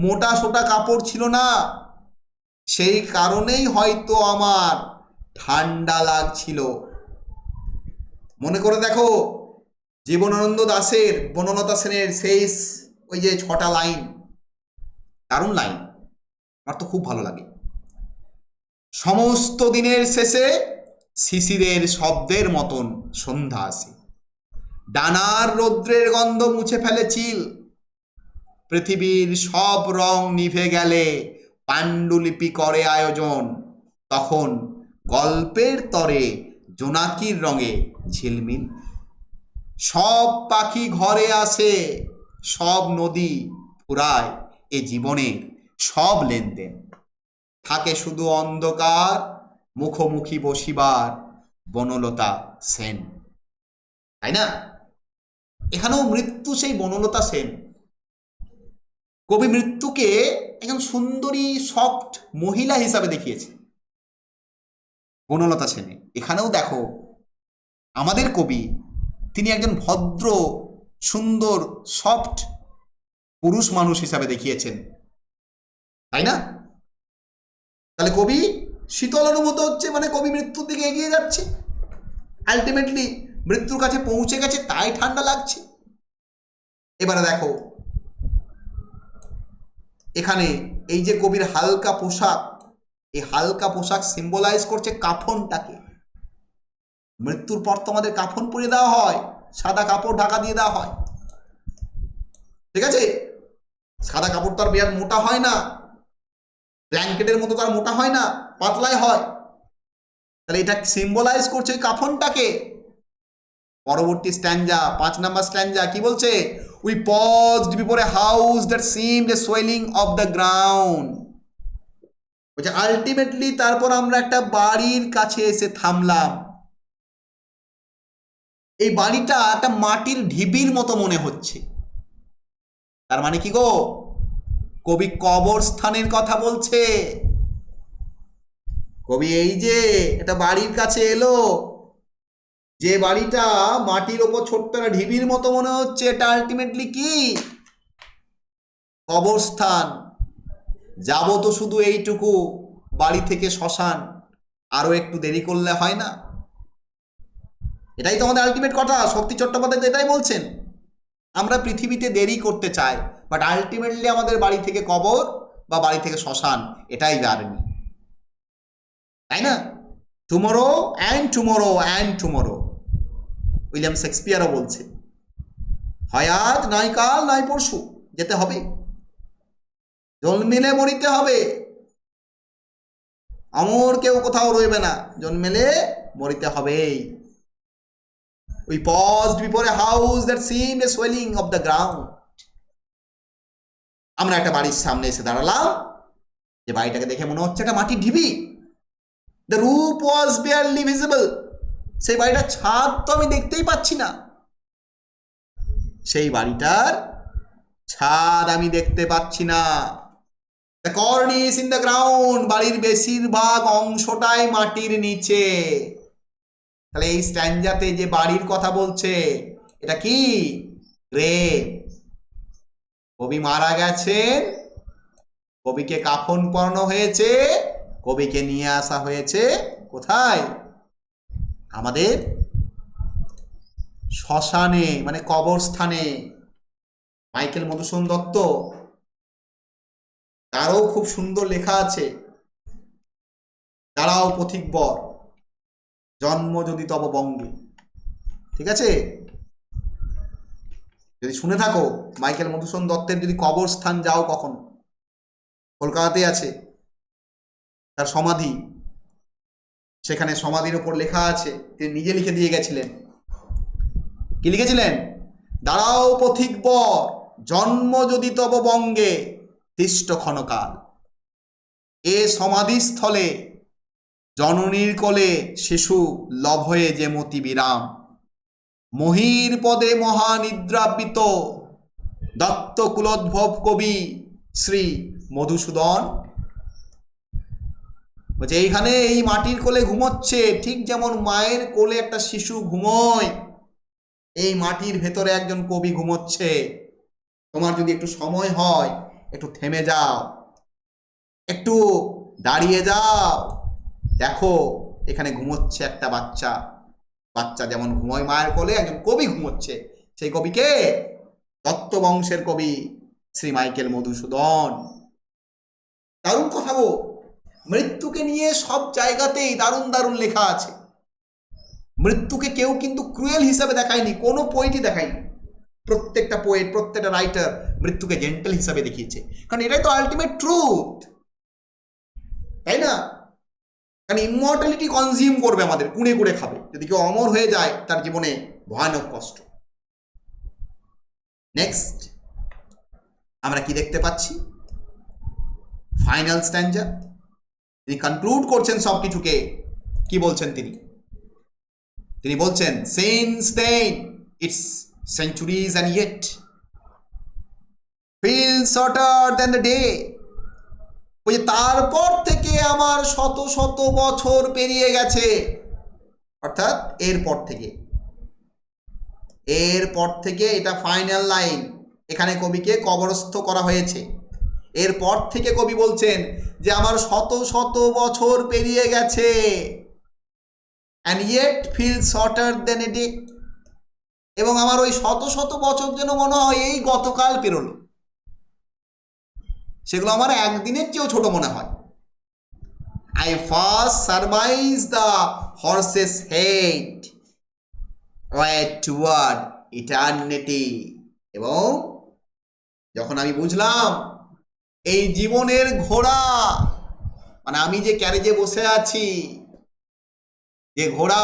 মোটা সোটা কাপড় ছিল না, সেই কারণেই হয়তো আমার ঠান্ডা লাগছিল। মনে করে দেখো জীবনানন্দ দাশের, বনলতা সেনের শেষ ওই যে 6টা লাইন, দারুণ লাইন, আমার তো খুব ভালো লাগে। সমস্ত দিনের শেষে শিশিরের শব্দের মতন সন্ধ্যা আসে, ডানার রৌদ্রের গন্ধ মুছে ফেলে চিল, পৃথিবীর সব রং নিভে গেলে পাণ্ডুলিপি করে আয়োজন, তখন গল্পের তরে জোনাকির রঙে ঝিলমিল, সব পাখি ঘরে আসে, সব নদী ফুরায় এ জীবনের সব লেনদেন, থাকে শুধু অন্ধকার মুখোমুখি বসিবার বনলতা সেন। তাই না? এখানেও মৃত্যু সেই বনলতা সেন। কবি মৃত্যুকে একজন সুন্দরী সফট মহিলা হিসাবে দেখিয়েছে বনলতা সেনে। এখানেও দেখো আমাদের কবি তিনি একজন ভদ্র সুন্দর সফট পুরুষ মানুষ হিসাবে দেখিয়েছেন, তাই না? তাহলে কবি শীতল অনুভূত হচ্ছে, মানে কবি মৃত্যুর দিকে এগিয়ে যাচ্ছে, আলটিমেটলি মৃত্যুর কাছে পৌঁছে গেছে, তাই ঠান্ডা লাগছে। এবারে দেখো এখানে এই যে কবির হালকা পোশাক, এই হালকা পোশাক সিম্বলাইজ করছে কাফনটাকে। মৃত্যুর পর তো আমাদের কাফন পরিয়ে দেওয়া হয়, সাদা কাপড় ঢাকা দিয়ে দেওয়া হয়, ঠিক আছে? সাদা কাপড় তো আর বিরাট মোটা হয় না, ব্ল্যাঙ্কেটের মতো তো আর মোটা হয় না, পাতলাই হয়। তাহলে এটা সিম্বলাইজ করছে কাফনটাকে। পরবর্তী স্ট্যাঞ্জা 5 নাম্বার স্ট্যাঞ্জা কি বলছে? We paused before a house that seemed A swelling of the ground. বলছে আলটিমেটলি তারপর আমরা একটা বাড়ির কাছে এসে থামলাম। এই বাড়িটা একটা মাটির ঢিবির মতো মনে হচ্ছে। তার মানে কি গো? কবি কবরস্থানের কথা বলছে। কবি এই যে একটা বাড়ির কাছে এলো, যে বাড়িটা মাটির ওপর ছোট্ট একটা ঢিবির মতো মনে হচ্ছে, এটা আলটিমেটলি কি? কবরস্থান। যাবো তো শুধু এইটুকু, বাড়ি থেকে শ্মশান, আরো একটু দেরি করলে হয় না? এটাই তো আমাদের আলটিমেট কথা। শক্তি চট্টোপাধ্যায় তো এটাই বলছেন, আমরা পৃথিবীতে দেরি করতে চাই, বাট আলটিমেটলি আমাদের বাড়ি থেকে কবর বা বাড়ি থেকে শ্মশান এটাই জার্নি, তাই না? Tomorrow and tomorrow and tomorrow, William শেক্সপিয়ারও বলছে, হয় আজ নয় কাল নয় পরশু যেতে হবে, জন্মেলে মরিতে হবে, অমর কেউ কোথাও রইবে না, জন্মেলে মরিতে হবেই। We paused before a house that seemed a swelling of the ground. আমরা একটা বাড়ির সামনে এসে দাঁড়ালাম, যে বাড়িটাকে দেখে মনে হচ্ছে একটা মাটির ঢিবি। The roof was barely visible. সেই বাড়িটার ছাদ তো আমি দেখতেই পাচ্ছি না, সেই বাড়িটার ছাদ আমি দেখতে পাচ্ছি না। The cornice in the ground, বাড়ির বেশিরভাগ অংশটাই মাটির নিচে। তাহলে এই স্ট্যাঞ্জাতে যে বাড়ির কথা বলছে এটা কি? গ্রেভ। কবি মারা গেছেন, কবিকে কাফন পরানো হয়েছে, কবিকে নিয়ে আসা হয়েছে কোথায়? আমাদের শ্মশানে, মানে কবরস্থানে। মাইকেল মধুসূদন দত্ত, তারও খুব সুন্দর লেখা আছে, দাঁড়াও পথিকবর জন্ম যদি তব বঙ্গে, ঠিক আছে? যদি শুনে থাকো মাইকেল মধুসূদন দত্তের যদি কবরস্থান যাও কখনো, কলকাতাতে আছে তার সমাধি, সেখানে সমাধির ওপর লেখা আছে, তিনি নিজে লিখে দিয়ে গেছিলেন। কি লিখেছিলেন? দাঁড়াও পথিকবর জন্ম যদি তব বঙ্গে তিষ্ট ক্ষণকাল। এ সমাধিস্থলে জননীর কোলে শিশু লভয়ে যে মতি বিরাম, মহির পদে মহানিদ্রাবৃত দত্ত কুলোদ্ভব কবি শ্রী মধুসূদন। বলছে এইখানে এই মাটির কোলে ঘুমোচ্ছে, ঠিক যেমন মায়ের কোলে একটা শিশু ঘুমোয়, এই মাটির ভেতরে একজন কবি ঘুমোচ্ছে। তোমার যদি একটু সময় হয়, একটু থেমে যাও, একটু দাঁড়িয়ে যাও, দেখো এখানে ঘুমোচ্ছে একটা বাচ্চা। বাচ্চা যেমন ঘুমোয় মায়ের কোলে, একজন কবি ঘুমোচ্ছে। সেই কবিকে দত্ত বংশের কবি শ্রী মাইকেল মধুসূদন। দারুণ কথা গো। মৃত্যুকে নিয়ে সব জায়গাতেই দারুণ দারুণ লেখা আছে। মৃত্যুকে কেউ কিন্তু ক্রুয়েল হিসাবে দেখায়নি, কোনো পোয়েটই দেখায়নি। প্রত্যেকটা পোয়েট, প্রত্যেকটা রাইটার মৃত্যুকে জেন্টেল হিসাবে দেখিয়েছে, কারণ এটাই তো আলটিমেট ট্রুথ, তাই না? কারণ ইমমর্টালিটি কনজিউম করবে আমাদের, কুড়ে কুড়ে খাবে। যদি কেউ অমর হয়ে যায় তার জীবনে ভয়ানক কষ্ট। নেক্সট আমরা কি দেখতে পাচ্ছি? ফাইনাল স্ট্যাঞ্জা, তিনি কনক্লুড করছেন সবকিছুকে। কি বলছেন তিনি? তিনি বলছেন, since then it's centuries and yet feel shorter than the day. ওই যে তারপর থেকে আমার শত শত বছর পেরিয়ে গেছে, অর্থাৎ এরপর থেকে এটা ফাইনাল লাইন, এখানে কবিকে কবরস্থ করা হয়েছে। এরপর থেকে কবি বলছেন যে আমার শত শত বছর পেরিয়ে গেছে, and yet feel shorter than a day, এবং আমার ওই শত শত বছর যেন মনে হয় এই গতকাল পেরোলো, সেগুলো আমার একদিনের চেয়েও ছোট মনে হয়। I first surmise the horse's head right toward eternity, এবং যখন আমি বুঝলাম এই জীবনের ঘোড়া, মানে আমি যে ক্যারেজে বসে আছি, যে ঘোড়া,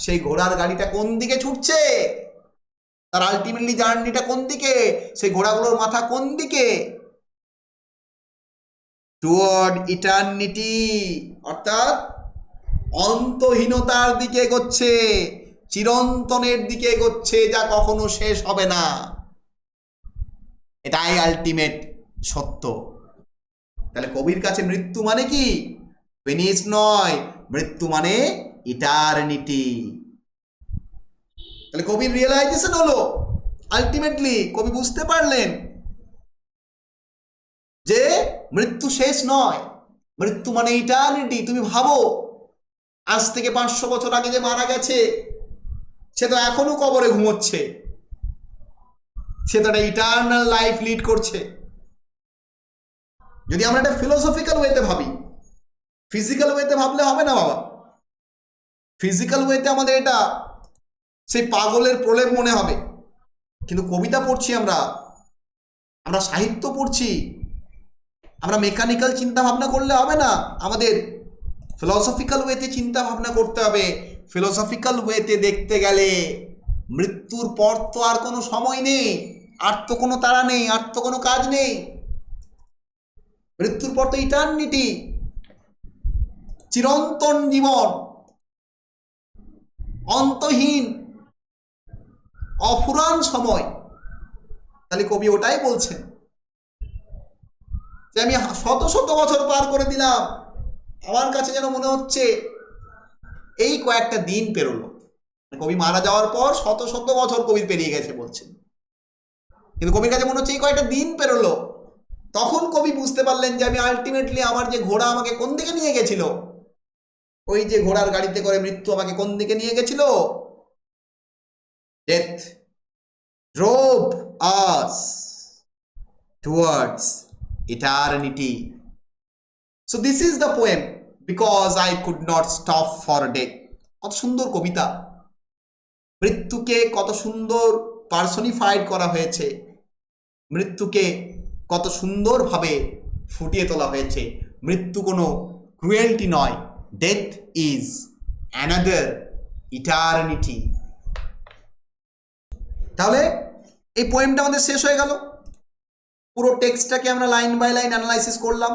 সেই ঘোড়ার গাড়িটা কোন দিকে ছুটছে, তার আলটিমেটলি জার্নিটা কোন দিকে, সেই ঘোড়াগুলোর মাথা কোন দিকে, টুয়ার্ড ইটারনিটি, অর্থাৎ অন্তহীনতার দিকে এগোচ্ছে, চিরন্তনের দিকে এগোচ্ছে, যা কখনো শেষ হবে না। এটাই আলটিমেট সত্য। তাহলে কবির কাছে মৃত্যু মানে কি? ফিনিশ নয়, মৃত্যু মানে ইটারনিটি। তাহলে কবির রিয়েলাইজেশন হলো, আলটিমেটলি কবি বুঝতে পারলেন যে মৃত্যু শেষ নয়, মৃত্যু মানে ইটারনিটি। তুমি ভাবো, আজ থেকে 500 বছর আগে যে মারা গেছে, সে তো এখনো কবরে ঘুমোচ্ছে, সে তো একটা ইটারনাল লাইফ লিড করছে। যদি আমরা একটা ফিলোসফিক্যাল ওয়েতে ভাবি, ফিজিক্যাল ওয়েতে ভাবলে হবে না বাবা। ফিজিক্যাল ওয়েতে আমাদের এটা সেই পাগলের প্রলেপ মনে হবে, কিন্তু কবিতা পড়ছি আমরা সাহিত্য পড়ছি, আমরা মেকানিক্যাল চিন্তা ভাবনা করলে হবে না, আমাদের ফিলোসফিক্যাল ওয়েতে চিন্তা ভাবনা করতে হবে। ফিলোসফিক্যাল ওয়েতে দেখতে গেলে মৃত্যুর পর তো আর কোনো সময় নেই, আর তো কোনো তাড়া নেই, আর তো কোনো কাজ নেই। মৃত্যুর পর তো ইটারনিটি, চিরন্তন জীবন, অন্তহীন অফুরান সময়। তাহলে কবি ওটাই বলছেন যে আমি শত শত বছর পার করে দিলাম, আমার কাছে যেন মনে হচ্ছে এই কয়েকটা দিন পেরোলো। কবি মারা যাওয়ার পর শত শত বছর কবির পেরিয়ে গেছে বলছেন, কিন্তু কবির কাছে মনে হচ্ছে এই কয়েকটা দিন পেরোলো। তখন কবি বুঝতে পারলেন যে আমি আলটিমেটলি আমার যে ঘোড়া আমাকে কোন দিকে নিয়ে গেছিল, ওই যে ঘোড়ার গাড়িতে করে মৃত্যু আমাকে কোন দিকে নিয়ে গেছিল, death drove us towards eternity. So this is the poem, because I could not stop for a day. কত সুন্দর কবিতা, মৃত্যুকে কত সুন্দর পার্সনিফাইড করা হয়েছে, মৃত্যুকে কত সুন্দরভাবে ফুটিয়ে তোলা হয়েছে। মৃত্যু কোনো ক্রুয়েলটি নয়, ডেথ ইজ অ্যানাদার ইটারনিটি। তাহলে এই পোয়েমটা আমাদের শেষ হয়ে গেল। পুরো টেক্সটটাকে আমরা লাইন বাই লাইন অ্যানালাইসিস করলাম,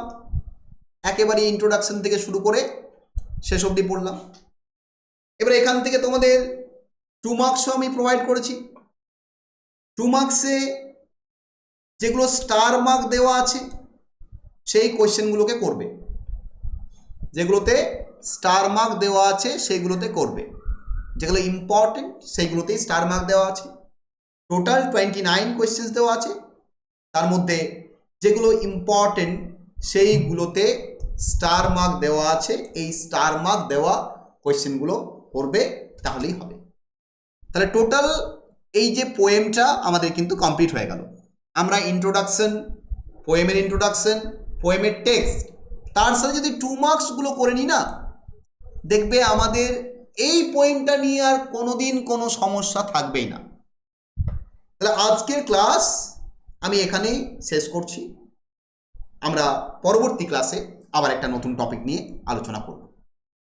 একেবারে ইন্ট্রোডাকশন থেকে শুরু করে শেষ অবধি পড়লাম। এবার এখান থেকে তোমাদের 2 মার্কসও আমি প্রোভাইড করেছি। 2 মার্কসে যেগুলো স্টার মার্ক দেওয়া আছে সেই কোয়েশ্চেনগুলোকে করবে, যেগুলোতে স্টার মার্ক দেওয়া আছে সেইগুলোতে করবে, যেগুলো ইম্পর্টেন্ট সেইগুলোতেই স্টার মার্ক দেওয়া আছে। টোটাল 29 কোয়েশ্চেন্স দেওয়া আছে, তার মধ্যে যেগুলো ইম্পর্টেন্ট সেইগুলোতে স্টার মার্ক দেওয়া আছে। এই স্টার মার্ক দেওয়া কোয়েশ্চেনগুলো করবে, তাহলেই হবে। তাহলে টোটাল এই যে পোয়েমটা আমাদের কিন্তু কমপ্লিট হয়ে গেল। আমরা ইন্ট্রোডাকশন, পোয়েমের ইন্ট্রোডাকশন, পোয়েমের টেক্সট, তার সাথে যদি 2 মার্কসগুলো করে নিই না, দেখবে আমাদের এই পোয়েমটা নিয়ে আর কোনোদিন কোনো সমস্যা থাকবেই না। তাহলে আজকের ক্লাস আমি এখানেই শেষ করছি। আমরা পরবর্তী ক্লাসে আবার একটা নতুন টপিক নিয়ে আলোচনা করব।